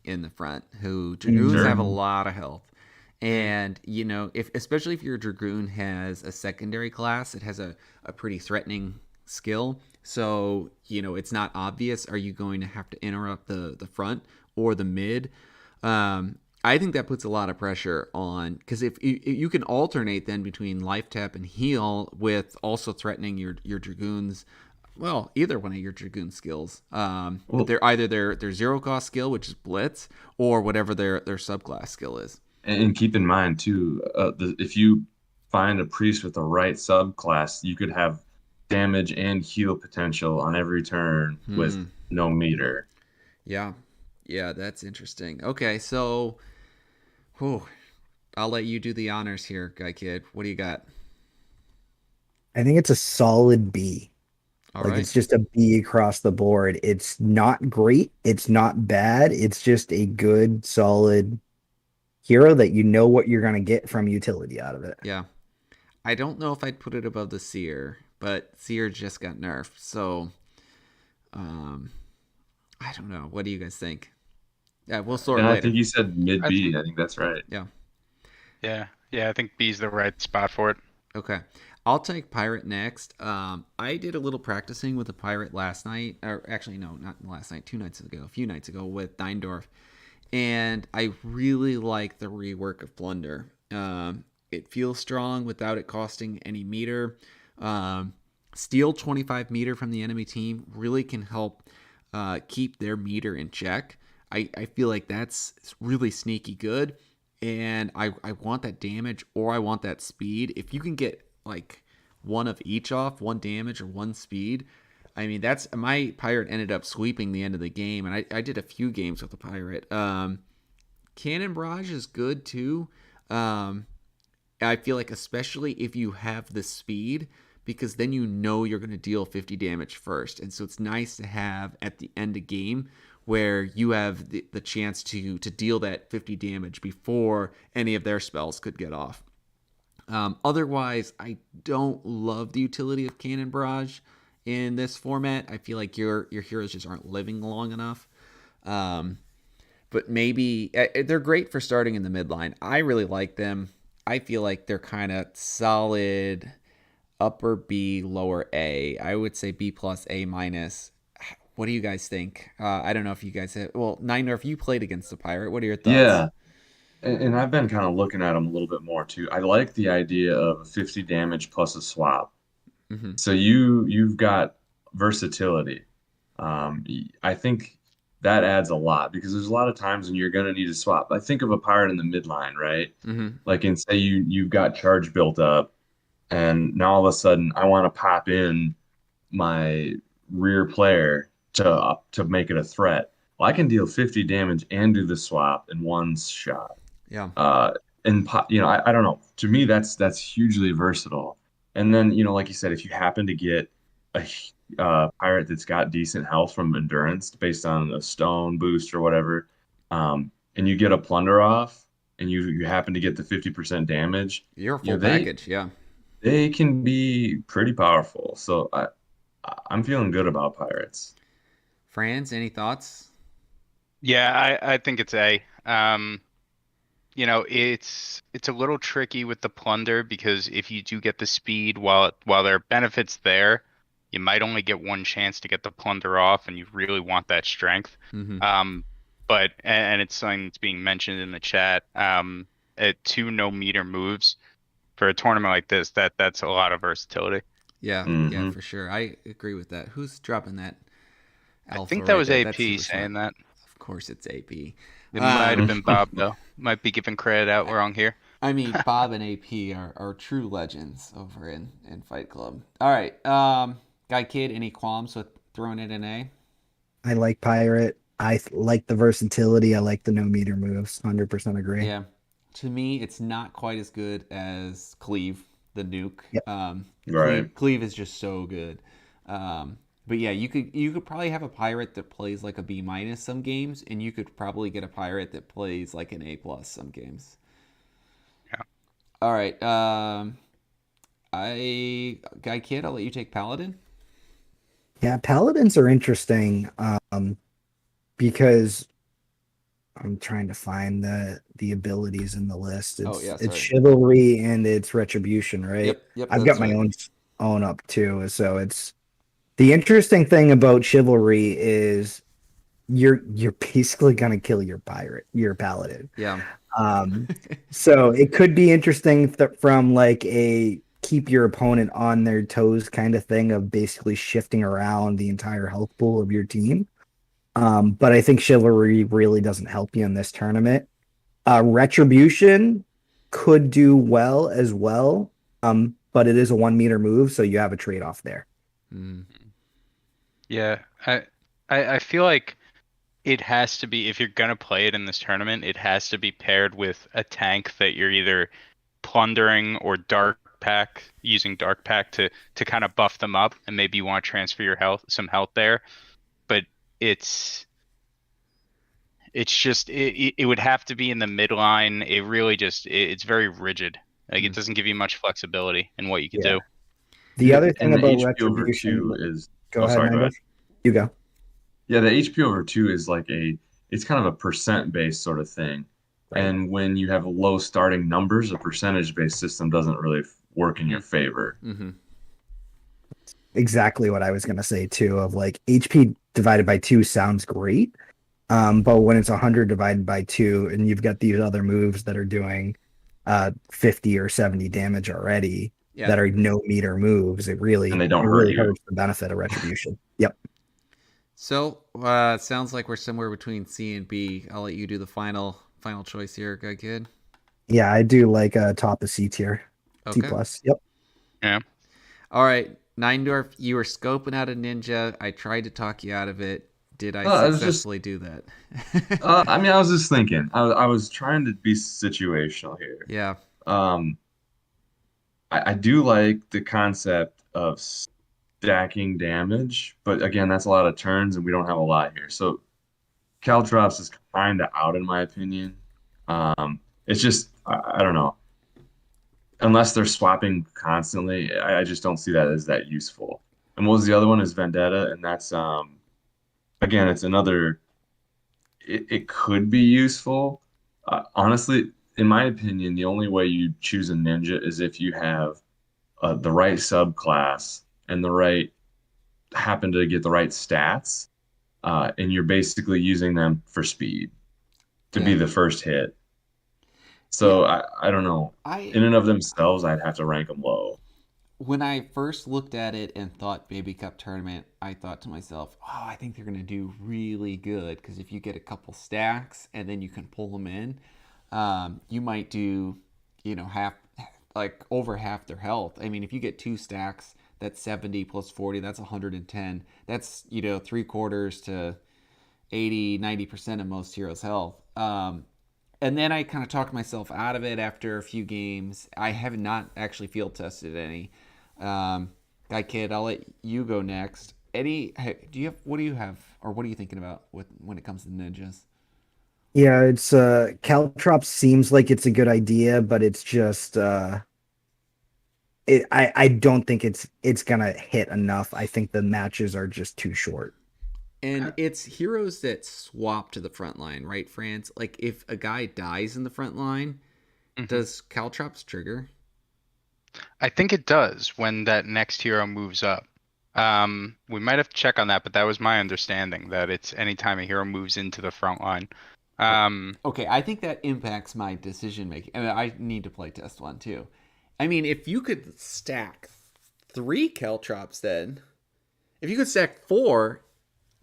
in the front, who Dragoons have Sure. a Mm, lot of health. And, if especially if your Dragoon has a secondary class, it has a pretty threatening skill. So, it's not obvious. Are you going to have to interrupt the front or the mid? I think that puts a lot of pressure on, because if you can alternate then between life tap and heal with also threatening your Dragoons, well, either one of your Dragoon skills. Well, They're either their zero cost skill, which is Blitz, or whatever their subclass skill is. and keep in mind too, if you find a priest with the right subclass, you could have damage and heal potential on every turn with Hmm. no meter. Yeah. Yeah, that's interesting. Okay, so whew, I'll let you do the honors here, GuyKidd. What do you got? I think it's a solid B. All Like right. it's just a B across the board. It's not great. It's not bad. It's just a good, solid hero that you know what you're gonna get from utility out of it. Yeah. I don't know if I'd put it above the Seer, but Seer just got nerfed. So, um, I don't know. What do you guys think? Yeah, we'll sort And I later. think you said mid I B. think I think that's right. Yeah. yeah, I think B's the right spot for it. Okay. I'll take Pirate next. I did a little practicing with a Pirate last night, or actually, no, not last night, 2 nights ago, a few nights ago with Nindoor, and I really like the rework of Plunder. It feels strong without it costing any meter. Um, Steal 25 meter from the enemy team really can help keep their meter in check. I feel like that's really sneaky good. And I want that damage or I want that speed. If you can get like one of each off, one damage or one speed, I mean, that's my pirate ended up sweeping the end of the game. And I did a few games with the pirate. Cannon Barrage is good too. Um, I feel like especially if you have the speed, because then you're going to deal 50 damage first. And so it's nice to have at the end of game where you have the chance to deal that 50 damage before any of their spells could get off. Otherwise, I don't love the utility of Cannon Barrage in this format. I feel like your heroes just aren't living long enough. Um, but maybe they're great for starting in the midline. I really like them. I feel like they're kind of solid upper B, lower A. I would say B plus A minus. What do you guys think? I don't know if you guys have. Well, Niner, if you played against the Pirate, what are your thoughts? Yeah. And I've been kind of looking at them a little bit more too. I like the idea of 50 damage plus a swap. Mm-hmm. So you've got versatility. I think that adds a lot because there's a lot of times when you're going to need to swap. I think of a pirate in the midline, right? Mm-hmm. Like, and say you've got charge built up, and now all of a sudden I want to pop in my rear player to make it a threat. Well, I can deal 50 damage and do the swap in one shot. Yeah. And I don't know. To me, that's hugely versatile. And then, like you said, if you happen to get a pirate that's got decent health from endurance based on a stone boost or whatever, and you get a plunder off, and you happen to get the 50% damage, You're a full package, yeah. they can be pretty powerful. So I'm feeling good about pirates. Franz, any thoughts? Yeah, I think it's A. It's a little tricky with the plunder because if you do get the speed, while there are benefits there, you might only get one chance to get the plunder off, and you really want that strength. Mm-hmm. But it's something that's being mentioned in the chat. At 2 no-meter moves for a tournament like this, that's a lot of versatility. Yeah, Mm-hmm. for sure. I agree with that. Who's dropping that alpha? I think that right was there? AP That's super saying smart. that. Of course, it's AP. It might have been Bob though. Might be giving credit out wrong here. I mean, Bob and AP are true legends over in Fight Club. All right, GuyKidd, any qualms with throwing it in A? I like pirate. I like the versatility. I like the no meter moves. 100% agree. Yeah. To me, it's not quite as good as Cleave, the nuke. Yep. Right. Cleave is just so good. But yeah, you could probably have a pirate that plays like a B minus some games, and you could probably get a pirate that plays like an A plus some games. Yeah. All right. GuyKidd, I'll let you take Paladin. Yeah, paladins are interesting because I'm trying to find the abilities in the list. It's chivalry and it's retribution, right? Yep. I've got my own up too. So it's the interesting thing about chivalry is you're basically gonna kill your paladin. Yeah. So it could be interesting from like a keep your opponent on their toes kind of thing of basically shifting around the entire health pool of your team. But I think chivalry really doesn't help you in this tournament. Retribution could do well as well, but it is a 1 meter move, so you have a trade off there. Yeah, I feel like it has to be, if you're gonna play it in this tournament, it has to be paired with a tank that you're either plundering or using dark pack to kind of buff them up, and maybe you want to transfer some health there. But it's just it would have to be in the midline. It really it's very rigid. Like it doesn't give you much flexibility in what you can do. The other thing and the about HP retribution over 2 is go ahead. You go. Yeah, the HP over 2 is like it's kind of a percent based sort of thing. Right. And when you have low starting numbers, a percentage based system doesn't really work in your favor. Mm-hmm. Exactly what I was going to say too, of like HP divided by 2 sounds great. But when it's 100 divided by 2 and you've got these other moves that are doing 50 or 70 damage already that are no meter moves, it really hurts the benefit of retribution. Yep. So sounds like we're somewhere between C and B. I'll let you do the final choice here, GuyKidd. Yeah, I do like top of C tier. Okay. C plus. Yep. Yeah. All right. Nindoor, you were scoping out a ninja. I tried to talk you out of it. Did I successfully do that? I mean, I was just thinking. I was trying to be situational here. Yeah. I do like the concept of stacking damage, but again, that's a lot of turns, and we don't have a lot here. So Caltrops is kind of out, in my opinion. It's just, I don't know. Unless they're swapping constantly, I just don't see that as that useful. And what was the other one? Is Vendetta, and that's again, it's another. It could be useful. Honestly, in my opinion, the only way you choose a ninja is if you have the right subclass and happen to get the right stats, and you're basically using them for speed to be the first hit. So I don't know. In and of themselves, I'd have to rank them low. when I first looked at it and thought Baby Cup tournament, I thought to myself, oh, I think they're going to do really good because if you get a couple stacks and then you can pull them in, you might do, half, like over half their health. I mean, if you get 2 stacks, that's 70 plus 40, that's 110. That's, 3/4 to 80, 90% of most heroes' health. And then I kind of talked myself out of it after a few games. I have not actually field tested any. GuyKidd, I'll let you go next. What do you have, or what are you thinking about when it comes to ninjas? Yeah, it's Caltrops seems like it's a good idea, but it's just I don't think it's gonna hit enough. I think the matches are just too short. And it's heroes that swap to the front line, right, Franz? Like if a guy dies in the front line, does Caltrops trigger? I think it does when that next hero moves up. We might have to check on that, but that was my understanding that it's anytime a hero moves into the front line. Okay, I think that impacts my decision making. I mean, I need to play test one too. I mean, if you could stack 3 Caltrops, then if you could stack 4,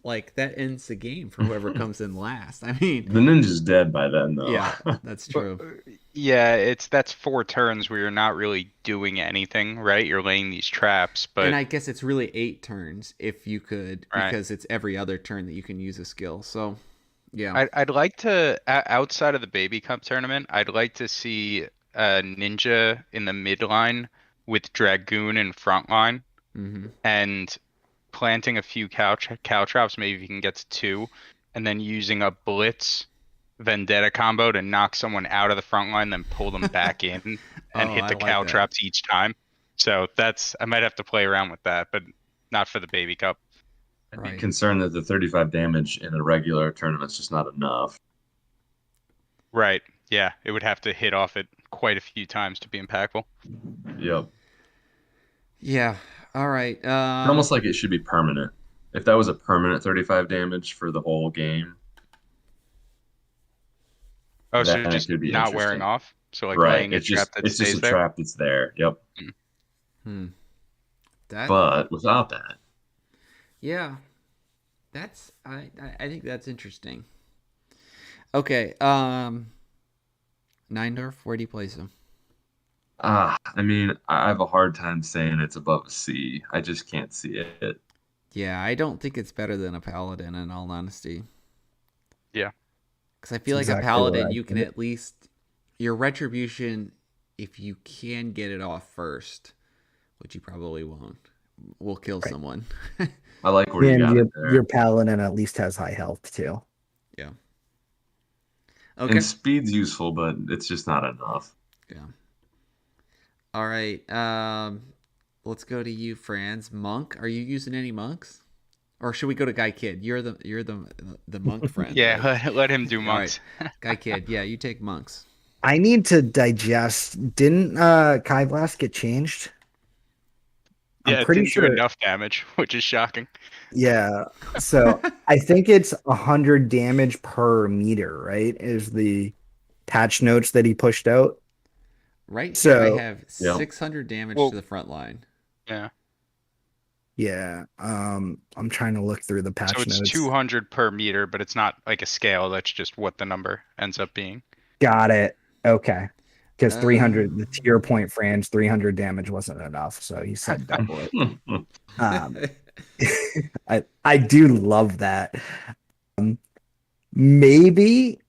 like that ends the game for whoever comes in last. I mean, The ninja's dead by then, though. yeah, that's true. Yeah, that's 4 turns where you're not really doing anything, right? You're laying these traps, but And I guess it's really 8 turns if you could, Right. because it's every other turn that you can use a skill. So, yeah. I'd like to outside of the Baby Cup tournament, I'd like to see a ninja in the midline with Dragoon in front line Mm-hmm. and planting a few cow traps. Maybe if you can get to 2, and then using a Blitz Vendetta combo to knock someone out of the front line, then pull them back in and Oh, hit I the like cow that. traps each time. So I might have to play around with that, but not for the Baby Cup. I'd Right. be concerned that the 35 damage in a regular tournament's just not enough. Right. Yeah, it would have to hit off it quite a few times to be impactful. Yep. Yeah. All right. It's almost like it should be permanent. If that was a permanent 35 damage for the whole game, Oh, so then it just could be not wearing interesting. off? So like Right. laying a It's trap just that it's just stays a there? trap that's there. Yep. That. But without that, Yeah. I think that's interesting. Okay. Nindoor, where do you place him? I mean, I have a hard time saying it's above a C. I just can't see it. Yeah, I don't think it's better than a Paladin, in all honesty. Yeah. Because I feel That's like a exactly what Paladin, I you can did. at least your retribution, if you can get it off first, which you probably won't, will kill Right. someone. I like where you And got your, it there. your Paladin at least has high health too. Yeah. Okay. And speed's useful, but it's just not enough. Yeah. All right. Let's go to you, Franz. Monk. Are you using any monks? Or should we go to GuyKidd? You're the monk friend. Yeah, right? let him do All monks. GuyKidd. Yeah, you take monks. I need to digest. Didn't Kai Blast get changed? Yeah, I'm it pretty didn't do sure. enough damage, which is shocking. Yeah. So I think it's 100 damage per meter, right? Is the patch notes that he pushed out. Right here, I So have Yep. 600 damage Well- to the front line. Yeah. yeah, I'm trying to look through the patch So it's notes. 200 per meter, but it's not like a scale. That's just what the number ends up being. Got it. Okay. Because 300, the Um, tier point Franz, 300 damage wasn't enough, so he said double it. Um, I do love that. Maybe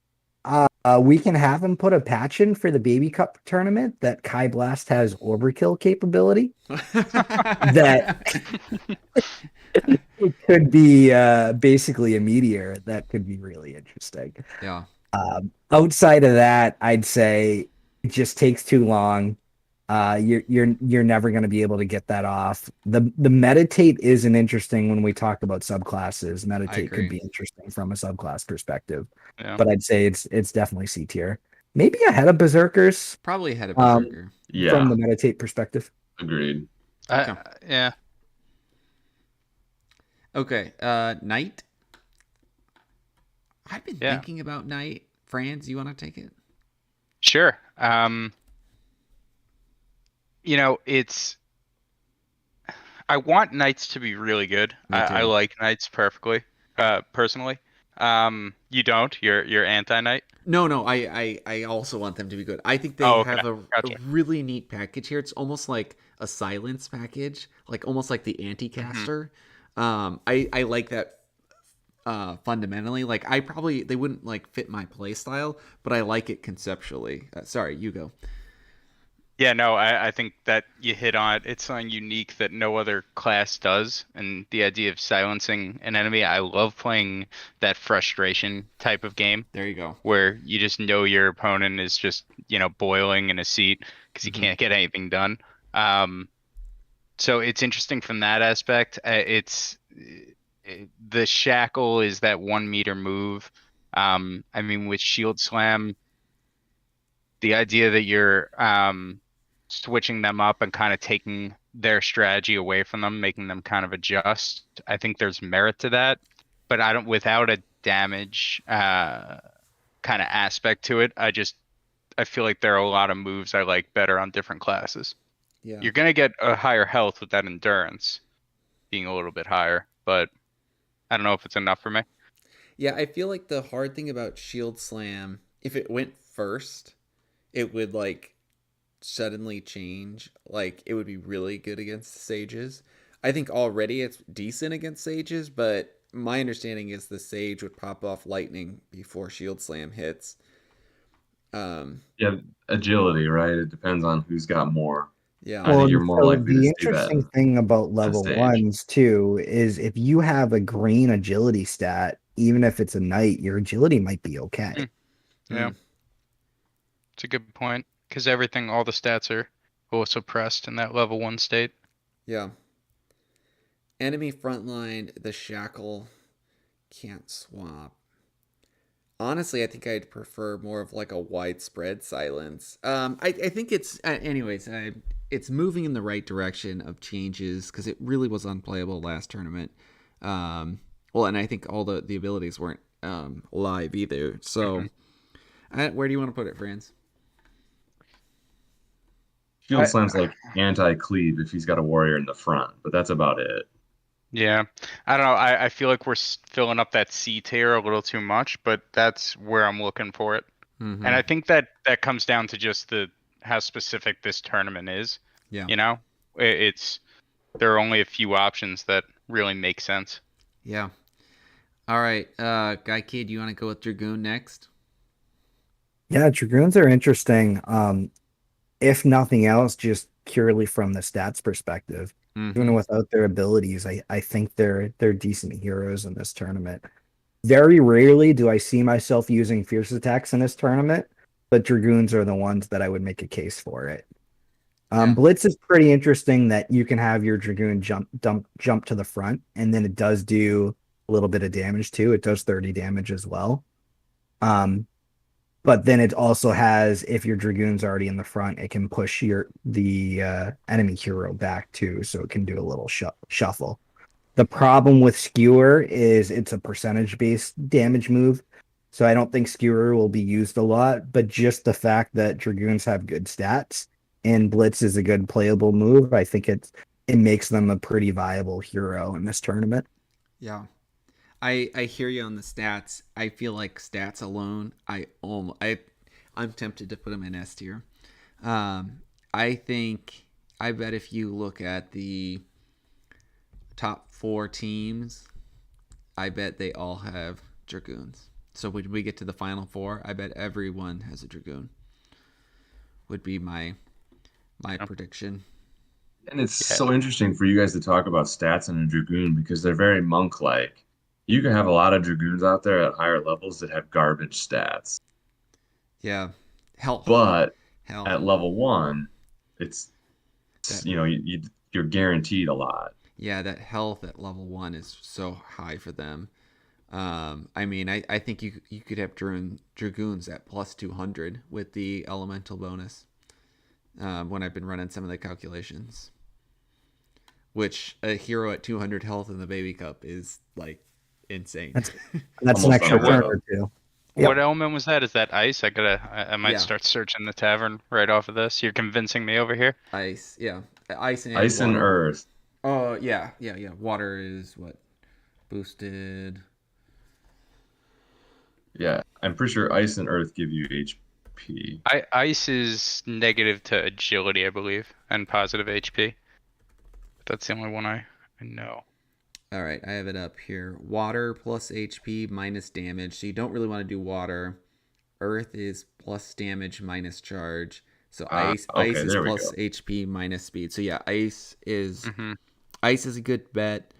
we can have him put a patch in for the Baby Cup tournament that Kai Blast has overkill capability. That it could be basically a meteor. That could be really interesting. yeah. Outside of that, I'd say it just takes too long. You're never going to be able to get that off. The meditate isn't interesting when we talk about subclasses. Meditate agree. could be interesting from a subclass perspective, Yeah. but I'd say it's definitely C tier. Maybe ahead of Berserkers Probably ahead of Um, Berserker. Yeah, from the meditate perspective. agreed. Okay. Yeah. Okay. Knight. I've been Yeah. thinking about Knight. Franz, you want to take it? Sure. You know, I want knights to be really good. Me I too. like knights personally. You don't. You're anti-knight. No, I also want them to be good. I think they Oh, okay. have a Gotcha. really neat package here. It's almost like a silence package, like almost like the Hmm. anti-caster. I like that fundamentally. Like they wouldn't like fit my play style, but I like it conceptually. Sorry, you go. Yeah, no, I think that you hit on it. It's something unique that no other class does. And the idea of silencing an enemy, I love playing that frustration type of game There you go. where you just know your opponent is just, boiling in a seat because you Hmm. can't get anything done. Um, so it's interesting from that aspect. The shackle is that 1 meter move. I mean, with shield slam, the idea that you're switching them up and kind of taking their strategy away from them, making them kind of adjust. I think there's merit to that, but I don't without a damage kind of aspect to it. I feel like there are a lot of moves I like better on different classes. Yeah. You're gonna get a higher health with that endurance being a little bit higher, but I don't know if it's enough for me. Yeah, I feel like the hard thing about Shield Slam, if it went first, it would like suddenly change. Like it would be really good against the Sages. I think already it's decent against Sages, but my understanding is the Sage would pop off lightning before Shield Slam hits. Um, Yeah, agility, right? It depends on who's got more. yeah, I Well, think and you're more so likely to the see that interesting in thing about that level stage. ones too is if you have a green agility stat, even if it's a knight, your agility might be Hmm, okay. yeah, mm, it's a good point because all the stats are both suppressed in that level 1 state. yeah. Enemy frontline, the Shackle can't swap. Honestly, I think I'd prefer more of like a widespread silence. I think anyways. It's moving in the right direction of changes because it really was unplayable last tournament. Well, and I think all the abilities weren't live either. Mhm. So, where do you want to put it, Franz? Shield I, Slam's like anti-cleave if he's got a warrior in the front, but that's about it. yeah, I don't know. I feel like we're filling up that C tier a little too much, but that's where I'm looking for it. And Mm-hmm. I think that comes down to just the how specific this tournament is. Yeah, You know, it's there are only a few options that really make sense. yeah. All right, GuyKidd, you want to go with Dragoon next? Yeah, Dragoons are interesting. If nothing else, just purely from the stats perspective. Even Mm-hmm. without their abilities, I think they're decent heroes in this tournament. Very rarely do I see myself using fierce attacks in this tournament, but Dragoons are the ones that I would make a case for it. Yeah, Blitz is pretty interesting that you can have your Dragoon jump to the front, and then it does do a little bit of damage too. It does 30 damage as well. Um, but then it also has, if your Dragoon's already in the front, it can push the enemy hero back too, so it can do a little shuffle. The problem with Skewer is it's a percentage-based damage move, so I don't think Skewer will be used a lot, but just the fact that Dragoons have good stats and Blitz is a good playable move, I think it makes them a pretty viable hero in this tournament. yeah. I hear you on the stats. I feel like stats alone, I'm tempted to put them in S tier. I think I bet if you look at the top four teams, I bet they all have dragoons. So when we get to the final four, I bet everyone has a dragoon. Would be my Yeah. prediction. And it's Yeah. so interesting for you guys to talk about stats in a Dragoon because they're very monk-like. You can have a lot of Dragoons out there at higher levels that have garbage stats, Yeah, health, but health. at level one, it's That you're guaranteed a lot. yeah, that health at level one is so high for them. I mean, I think you could have dragoons at plus 200 with the elemental bonus. When I've been running some of the calculations, which a hero at 200 health in the baby cup is like insane. That's an Almost extra What unreal. turn or two. what Yep. element was that? Is that ice? I might Yeah, start searching the tavern right off of this. You're convincing me over here. ice. Yeah, ice and Ice and water. Earth. Oh yeah. Water is what boosted. Yeah, I'm pretty sure ice and earth give you HP. Ice is negative to agility, I believe, and positive HP. That's the only one I know. All right, I have it up here. Water plus HP minus damage. So you don't really want to do water. Earth is plus damage minus charge. So ice Okay, is there we plus go. HP minus speed. So yeah, ice is Mm-hmm. a good bet.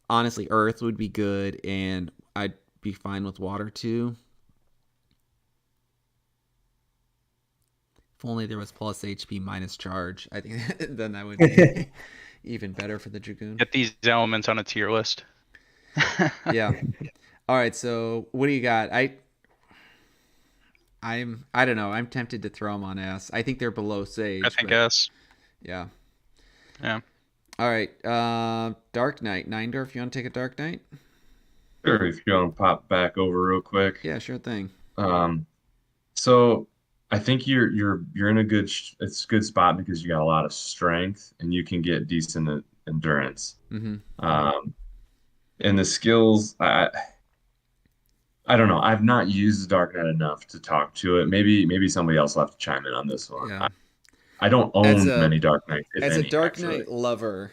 Honestly, earth would be good, and I'd be fine with water too. If only there was plus HP minus charge. I think then that would be even better for the Dragoon. Get these elements on a tier list. Yeah. All right. So what do you got? I don't know. I'm tempted to throw them on S. I think they're below Sage. I think but, S. Yeah. Yeah. All right. Dark Knight. Nindoor, you want to take a Dark Knight? Sure, if you want to pop back over real quick. Yeah, sure thing. So I think you're in a it's a good spot because you got a lot of strength and you can get decent endurance. Mm-hmm. And the skills, I don't know. I've not used the Dark Knight enough to talk to it. Maybe somebody else will have to chime in on this one. Yeah. I don't own many Dark Knights, if as any, a Dark actually. Knight lover,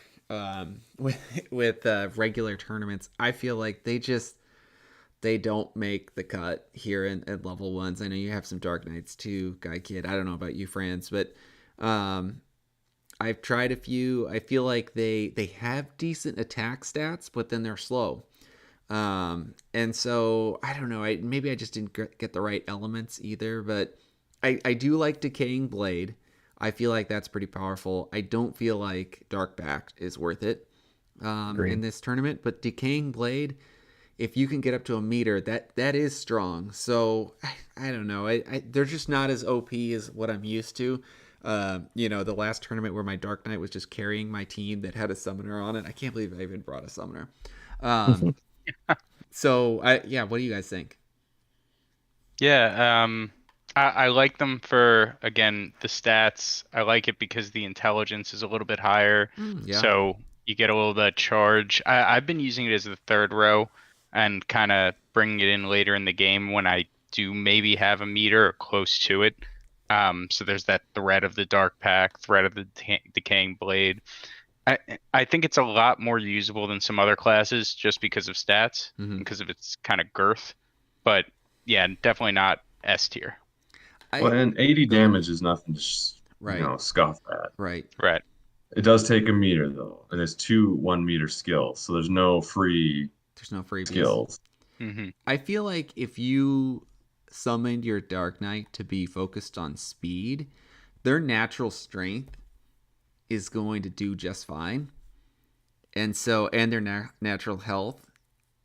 with regular tournaments, I feel like they don't make the cut here at level ones. I know you have some Dark Knights too, GuyKidd. I don't know about you, Franz, but I've tried a few. I feel like they have decent attack stats, but then they're slow. And so I don't know. Maybe I just didn't get the right elements either, but I do like Decaying Blade. I feel like that's pretty powerful. I don't feel like Darkback is worth it in this tournament, but Decaying Blade, if you can get up to a meter, that is strong. So I don't know. They're just not as OP as what I'm used to. The last tournament where my Dark Knight was just carrying my team that had a summoner on it. I can't believe I even brought a summoner. So what do you guys think? Yeah, I like them for, again, the stats. I like it because the intelligence is a little bit higher. Yeah. So you get a little bit of charge. I've been using it as the third row and kind of bringing it in later in the game when I do maybe have a meter or close to it. So there's that threat of the Dark Pack, threat of the Decaying Blade. I think it's a lot more usable than some other classes just because of stats, because of its kind of girth. But yeah, definitely not S tier. Well, and 80 damage is nothing to scoff at. Right. It does take a meter though, and it's 2 1-meter skills, so there's no freebies. skills. Mm-hmm. I feel like if you summoned your Dark Knight to be focused on speed, their natural strength is going to do just fine, and their natural health.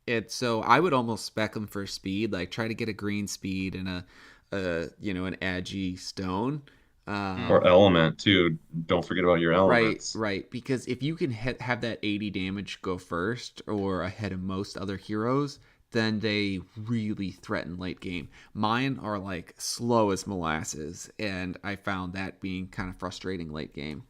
And so I would almost spec them for speed, like try to get a green speed and an agi stone. Or element too. Don't forget about your elements. Right. Because if you can have that 80 damage go first or ahead of most other heroes, then they really threaten late game. Mine are like slow as molasses, and I found that being kind of frustrating late game.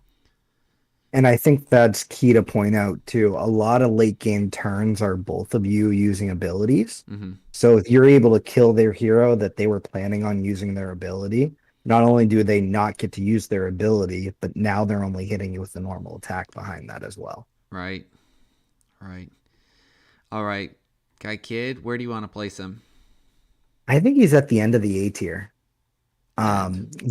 And I think that's key to point out too. A lot of late game turns are both of you using abilities. Mm-hmm. So if you're able to kill their hero that they were planning on using their ability, not only do they not get to use their ability, but now they're only hitting you with the normal attack behind that as well. Right. All right. GuyKidd, where do you want to place him? I think he's at the end of the A tier.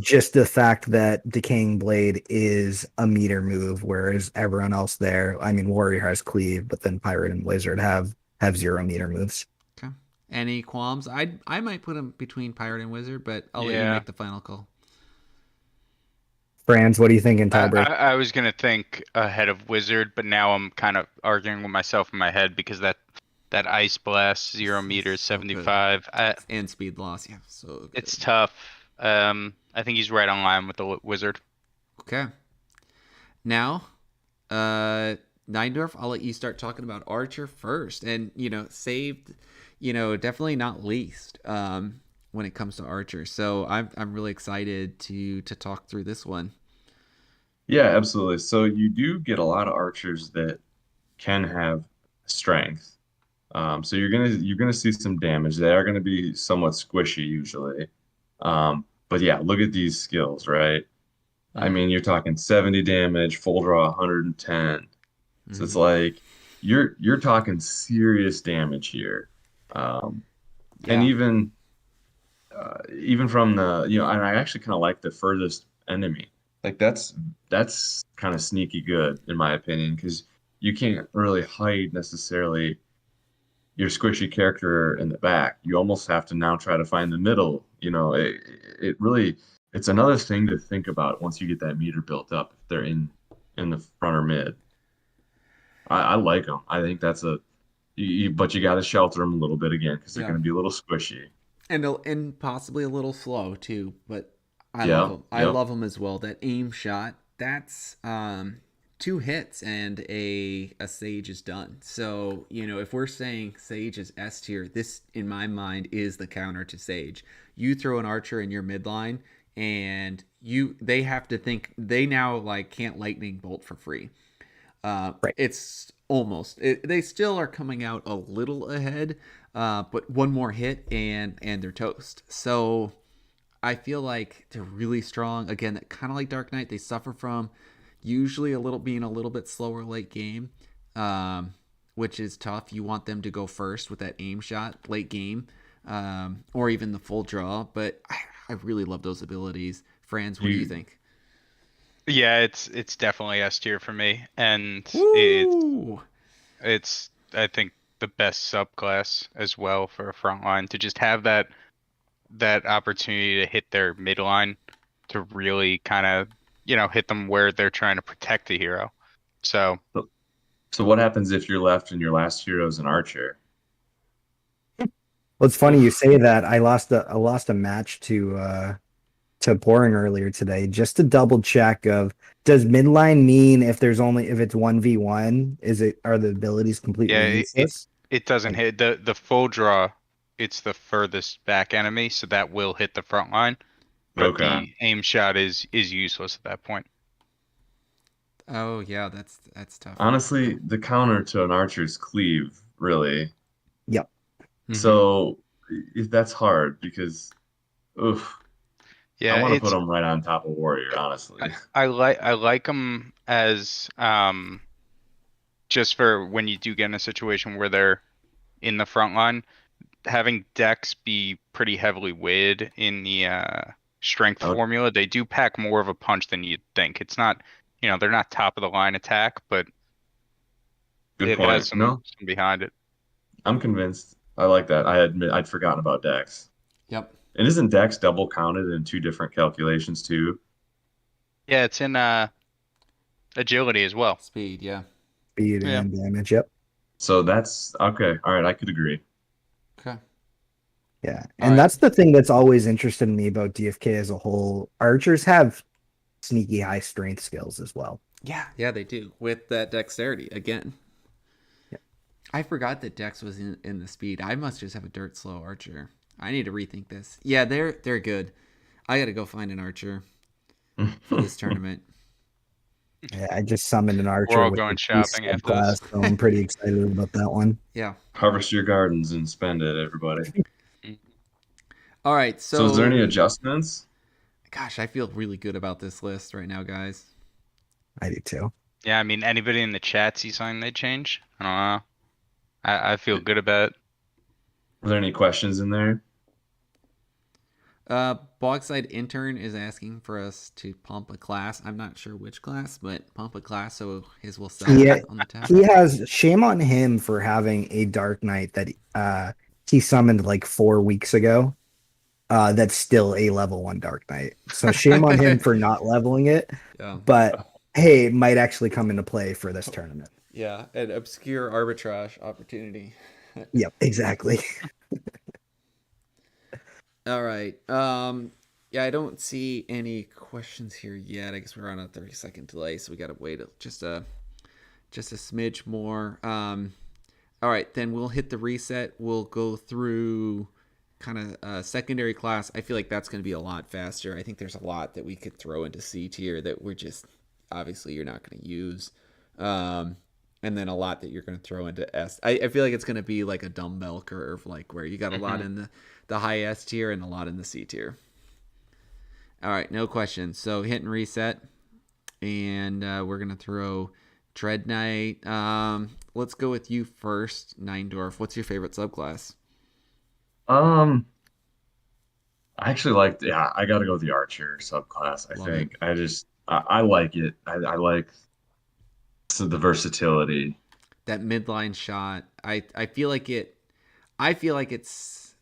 Just the fact that Decaying Blade is a meter move, whereas everyone else there, I mean, Warrior has Cleave, but then Pirate and Wizard have 0 meter moves. Okay. Any qualms? I might put him between Pirate and Wizard, but I'll let you make the final call. Franz, what do you think in tiebreak? I was gonna think ahead of Wizard, but now I'm kind of arguing with myself in my head because that Ice Blast 0 meters, 75, and speed loss. Yeah, so good. It's tough. I think he's right on line with the Wizard. Okay. Now, Nindoor, I'll let you start talking about Archer first, and saved, definitely not least when it comes to Archer. So I'm really excited to talk through this one. Yeah, absolutely. So you do get a lot of archers that can have strength. So you're gonna see some damage. They are gonna be somewhat squishy usually. But yeah, look at these skills, right? I Mm, mean, you're talking 70 damage, full draw 110. So it's mm, like you're talking serious damage here. Um, and yeah. even from the, and I actually kind of like the furthest enemy. Like that's kind of sneaky good in my opinion because you can't really hide necessarily your squishy character in the back. You almost have to now try to find the middle. It really it's another thing to think about once you get that meter built up if they're in the front or mid. I like them. I think that's but you got to shelter them a little bit again because they're Yeah. going to be a little squishy. And possibly a little slow too, but I love Yeah, them. I yep. love them as well. That aim shot, that's two hits and a sage is done. So, if we're saying sage is S tier, this in my mind is the counter to sage. You throw an archer in your midline and they have to think they now like can't lightning bolt for free. Right. It's they still are coming out a little ahead, but one more hit and they're toast. So I feel like they're really strong. Again, that kind of like Dark Knight, they suffer from usually being a little bit slower late game, which is tough. You want them to go first with that aim shot late game, or even the full draw. But I really love those abilities. Franz, what do you You think? Yeah, it's definitely S tier for me, and Woo! it's I think the best subclass as well for a front line to just have that opportunity to hit their midline to really kind of hit them where they're trying to protect the hero. So so, so what happens if you're left and your last hero is an archer? Well, it's funny you Oof. say that. I lost a match to Boring earlier today just to double check of does midline mean if it's 1v1, are the abilities completely yeah, useless? it doesn't Like, hit the full draw. It's the furthest back enemy, so that will hit the front line. But Okay. the aim shot is useless at that point. Oh yeah, that's tough. Honestly, the counter to an archer's cleave, really. yep. Mm-hmm. So if that's hard because, oof, I Yeah, want to put it's them right on top of warrior, honestly. I like them as just for when you do get in a situation where they're in the front line, having Dex be pretty heavily weighted in the strength Oh, formula. They do pack more of a punch than you'd think. It's not, they're not top of the line attack, but good it has point. some No, some behind it. I'm convinced. I like that. I admit I'd forgotten about Dex. Yep. And isn't Dex double counted in two different calculations too? Yeah, it's in agility as well. Speed. Yeah. Speed Yeah. and damage. Yep. So that's okay. All right, I could agree. Okay. Yeah. All And right. that's the thing that's always interested me about DFK as a whole. Archers have sneaky high strength skills as well. Yeah. Yeah, they do with that dexterity again. Yeah. I forgot that Dex was in the speed. I must just have a dirt slow archer. I need to rethink this. Yeah, they're good. I got to go find an archer for this tournament. Yeah, I just summoned an We're archer all with the going beast shopping after this. subclass, so I'm pretty excited about that one. Yeah. Harvest your gardens and spend it, everybody. All right. So is there So, any adjustments? gosh, I feel really good about this list right now, guys. I do too. Yeah, I mean, anybody in the chat see something they change? I don't know. I feel good about it. Are there any questions in there? Bogside Intern is asking for us to pump a class. I'm not sure which class, but pump a class so his will sell Yeah, on the tab. he has shame on him for having a Dark Knight that he summoned like 4 weeks ago. That's still a level 1 Dark Knight. So shame on him for not leveling it. Yeah. But hey, it might actually come into play for this tournament. Yeah, an obscure arbitrage opportunity. Yep, exactly. All right. Yeah, I don't see any questions here yet. I guess we're on a 30-second delay, so we got to wait just a smidge more. All right, then we'll hit the reset. We'll go through kind of secondary class. I feel like that's going to be a lot faster. I think there's a lot that we could throw into C tier that we're just obviously you're not going to use. And then a lot that you're going to throw into S. I feel like it's going to be like a dumbbell curve, like where you got a lot in the high S tier and a lot in the C tier. All right, no questions. So hit and reset, and we're going to throw Dread Knight. Let's go with you first, Nindoor. What's your favorite subclass? I actually like, I got to go with the Archer subclass. I Love think I like it. I like the versatility. That midline shot. I feel like it's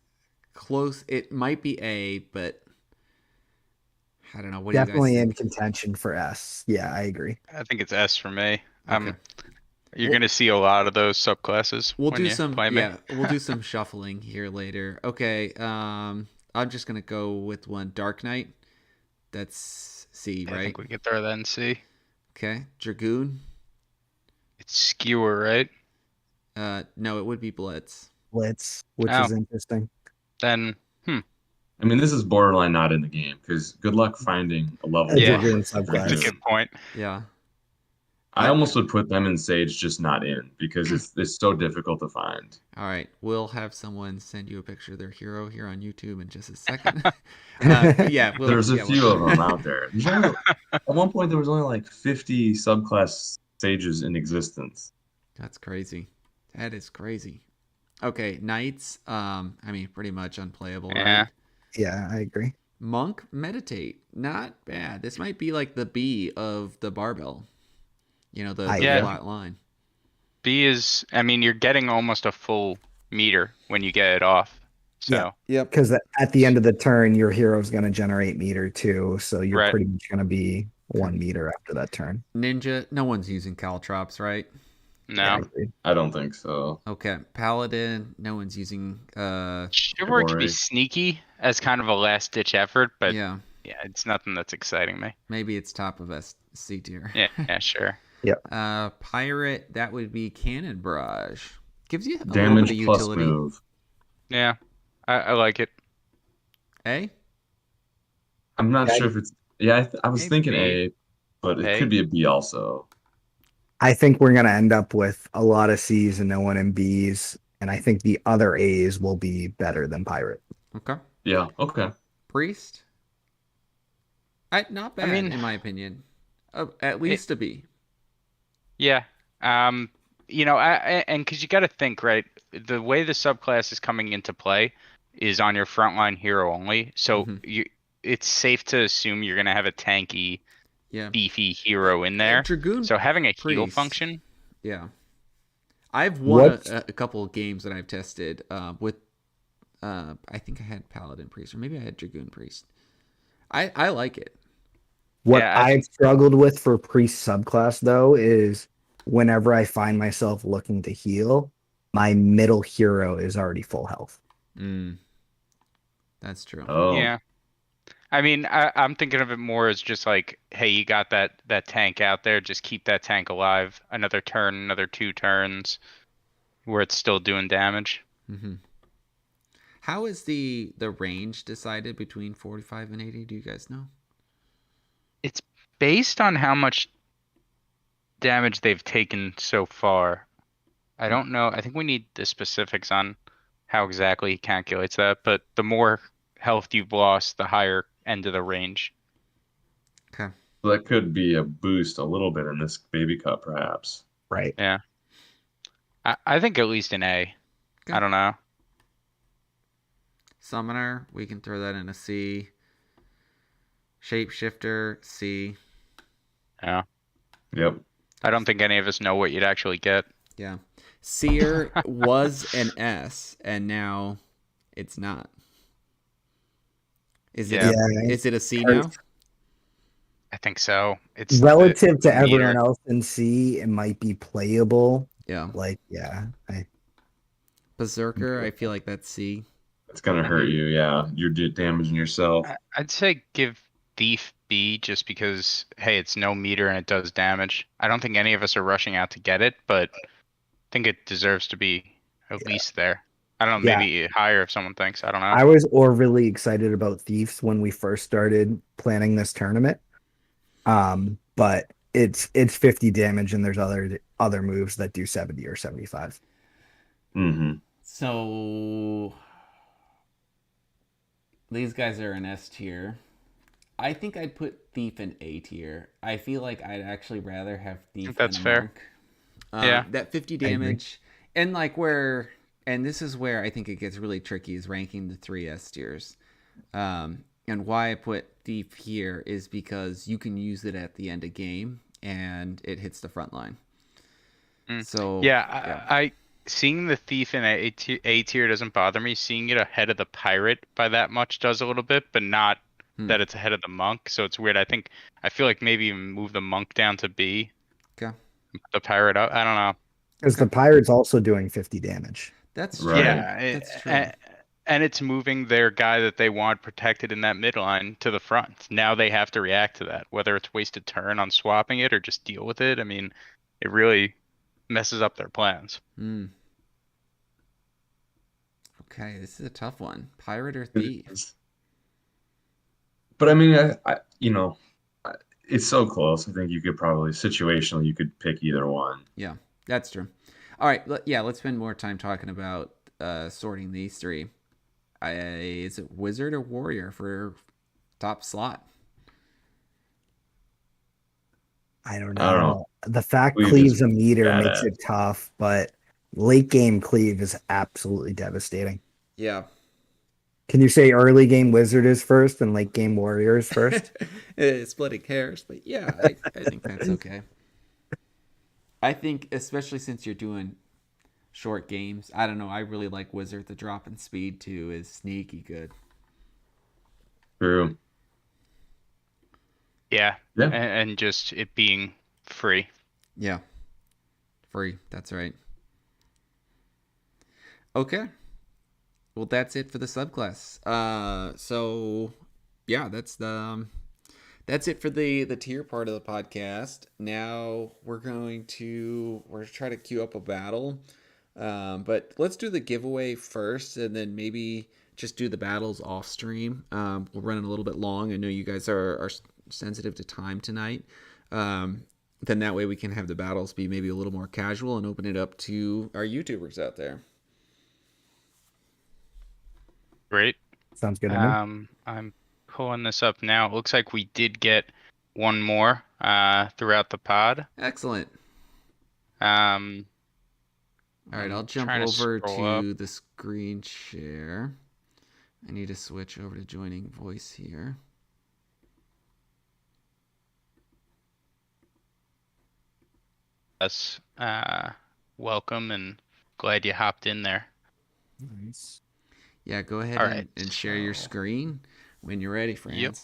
close. It might be A, but I don't know. What Definitely do you guys in think? contention for S. Yeah, I agree. I think it's S for me. Okay. You're gonna see a lot of those subclasses We'll when do you some play me. we'll do some shuffling here later. Okay. I'm just gonna go with one Dark Knight. That's C, I right? think we could throw that in C. Okay. Dragoon. It's skewer, right? No, it would be Blitz. Blitz, which Oh. is interesting. Then, I mean, this is borderline not in the game because good luck finding a level A Yeah. one Dragoon that's a subclass. good point. Yeah. I almost would put them in Sage, just not in, because it's so difficult to find. All right, we'll have someone send you a picture of their hero here on YouTube in just a second. Yeah, There's a few of them out there. At one point, there was only like 50 subclass Sages in existence. That's crazy. That is crazy. Okay, Knights. I mean, pretty much unplayable, Yeah. right? Yeah, I agree. Monk, Meditate. Not bad. This might be like the B of the barbell. You know, the Yeah. flat line. B is, I mean, you're getting almost a full meter when you get it off. So, Yeah. Yep. Because at the end of the turn, your hero's going to generate meter too. So you're Right. pretty much going to be 1 meter after that turn. Ninja. No one's using caltrops, right? no. Yeah, I agree. I don't think so. Okay. Paladin. No one's using. Chivalry could be Chivalry. sneaky as kind of a last ditch effort, but Yeah. it's nothing that's exciting me. Maybe it's top of C tier. Yeah, sure. Pirate. That would be Cannon Barrage. Gives you a little Damage bit of plus utility. move. Yeah, I like it. A. I'm not Yeah, sure if it's. Yeah, I was Maybe thinking B. A, but it A. could be a B also. I think we're going to end up with a lot of C's and no one in B's. And I think the other A's will be better than Pirate. Okay. Yeah, okay. Priest. Not bad, mean, in my opinion. At least a B. Yeah. And because you got to think, right, the way the subclass is coming into play is on your frontline hero only. So it's safe to assume you're gonna have a tanky, beefy hero in there. Dragoon. So having a heal Priest. function. Yeah. I've won What- a couple of games that I've tested with. I think I had Paladin Priest, or maybe I had Dragoon Priest. I like it. What Yeah, I I've struggled with for priest subclass though is whenever I find myself looking to heal, my middle hero is already full health. That's true. Oh, Yeah. I mean, I'm thinking of it more as just like, hey, you got that tank out there, just keep that tank alive. Another turn, another 2 turns, where it's still doing damage. How is the range decided between 45 and 80? Do you guys know? It's based on how much damage they've taken so far. I don't know. I think we need the specifics on how exactly he calculates that, but the more health you've lost, the higher end of the range. Okay. so that could be a boost a little bit in this baby cup, perhaps. Right. Yeah. I think at least an A. Okay. I don't know. Summoner, we can throw that in a C. Shapeshifter, C. Yeah. Yep. I don't think any of us know what you'd actually get. Yeah. Seer was an S, and now it's not. Is it? Yeah. Is it a C now? I think so. It's Relative to the meter. everyone else in C, it might be playable. Yeah. Like, yeah. Berserker, I feel like that's C. It's going to hurt you. Yeah. You're damaging yourself. I'd say give Thief B just because, hey, it's no meter and it does damage. I don't think any of us are rushing out to get it, but I think it deserves to be at least there. I don't know, maybe higher if someone thinks. I don't know. I was overly excited about Thieves when we first started planning this tournament. But it's 50 damage, and there's other moves that do 70 or 75. Mm-hmm. So these guys are an S tier. I think I'd put Thief in A tier. I feel like I'd actually rather have Thief That's than a fair. Monk. Yeah. That 50 agree. damage, and like where, and this is where I think it gets really tricky, is ranking the 3 S tiers. And why I put Thief here is because you can use it at the end of game, and it hits the front line. So Yeah, I seeing the Thief in A tier doesn't bother me. Seeing it ahead of the Pirate by that much does a little bit, but not that it's ahead of the Monk. So it's weird. I feel like maybe even move the Monk down to B. Okay. The Pirate up. I don't know. Because the Pirate's also doing 50 damage. That's Right. true. Yeah, That's true. and it's moving their guy that they want protected in that midline to the front. Now they have to react to that, whether it's wasted turn on swapping it or just deal with it. I mean, it really messes up their plans. Okay, this is a tough one. Pirate or Thief? But I mean, it's so close. I think you could probably situationally you could pick either one. Yeah, that's true. All right, let's spend more time talking about sorting these three. Is it Wizard or Warrior for top slot? I don't I don't know. know. The fact Cleave Cleave's is a meter badass. makes it tough, but late game Cleave is absolutely devastating. Yeah. Can you say early game Wizard is first and late game Warrior is first? Splitting hairs, but yeah, I think that's okay. I think, especially since you're doing short games, I don't know, I really like Wizard. The drop in speed, too, is sneaky good. True. Yeah, Yeah. and just it being free. Yeah. Free, that's right. Okay. Well, that's it for the subclass. So yeah, that's it for the tier part of the podcast. Now we're trying to queue up a battle. But let's do the giveaway first, and then maybe just do the battles off stream. We're running a little bit long. I know you guys are sensitive to time tonight. Then that way we can have the battles be maybe a little more casual and open it up to our YouTubers out there. Great. Sounds good to me. I'm pulling this up now. It looks like we did get one more throughout the pod. Excellent. All right, I'll jump trying to over scroll to the screen share. I need to switch over to joining voice here. Yes. Welcome and glad you hopped in there. Nice. Yeah, go ahead All and, right, and share your so- screen when you're ready, Franz. Yep.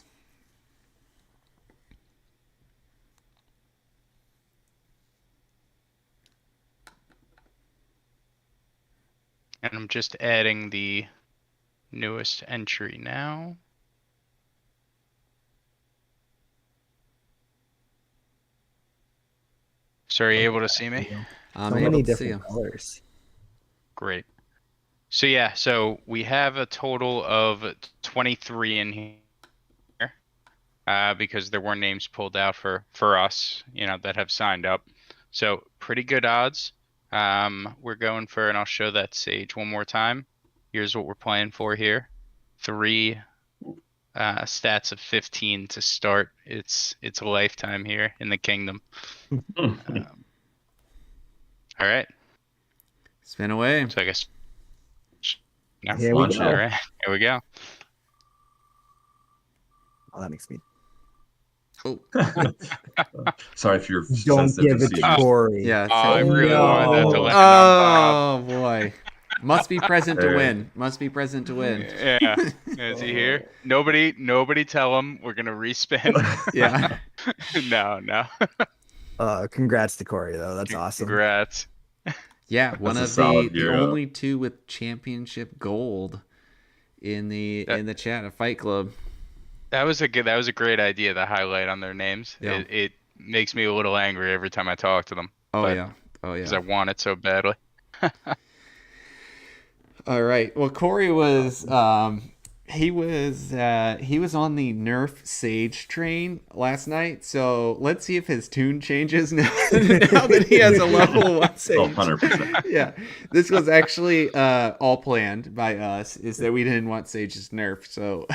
And I'm just adding the newest entry now. So are you able to see me? I'm So able many to see different him. colors. Great. So yeah, so we have a total of 23 in here, because there were names pulled out for us, that have signed up. So pretty good odds. We're going for, and I'll show that sage one more time. Here's what we're playing for here. 3 stats of 15 to start. It's a lifetime here in the kingdom. All right. Spin away. So I guess. No, Here we launch go. All right. Here we go. Oh, that makes me. Oh, Sorry if you're Don't sensitive give to it to seizures. Corey. yeah. I so- really wanted that to No. let Bob. Oh, boy. Must be present to There. win. Must be present to win. Yeah. Is he here? Nobody tell him we're gonna respin. Yeah. No. Congrats to Corey though. That's awesome. Congrats. Yeah, one That's of a solid the hero. only 2 with championship gold in the chat of Fight Club. That was a great idea to highlight on their names. Yeah. It makes me a little angry every time I talk to them. Oh But- yeah. Oh Because yeah. I want it so badly. All right. Well, Corey was he was on the Nerf Sage train last night, so let's see if his tune changes now, now that he has a level 1 Oh, Sage. 100%. Yeah, this was actually all planned by us. Is that we didn't want Sage's nerf, so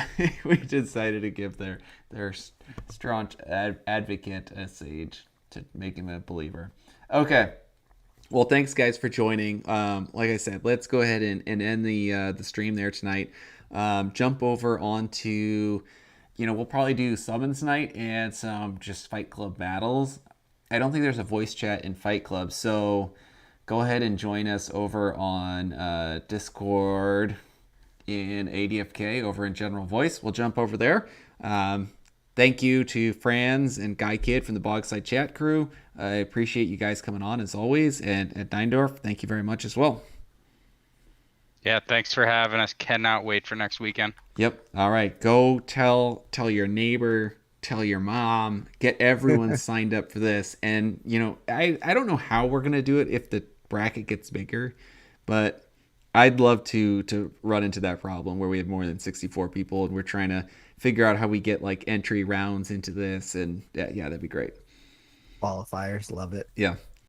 we decided to give their staunch advocate a Sage to make him a believer. Okay. Well, thanks guys for joining. Like I said, let's go ahead and end the stream there tonight. Jump over onto, we'll probably do summons night and some just Fight Club battles. I don't think there's a voice chat in Fight Club, so go ahead and join us over on Discord in ADFK over in General Voice. We'll jump over there. Thank you to Franz and GuyKidd from the Bogside Chat crew. I appreciate you guys coming on as always. And at Nindoor, thank you very much as well. Yeah, thanks for having us. Cannot wait for next weekend. Yep. All right. Go tell your neighbor, tell your mom, get everyone signed up for this. And, I don't know how we're going to do it if the bracket gets bigger, but I'd love to run into that problem where we have more than 64 people and we're trying to figure out how we get like entry rounds into this. And yeah, that'd be great. Qualifiers, love it. Yeah.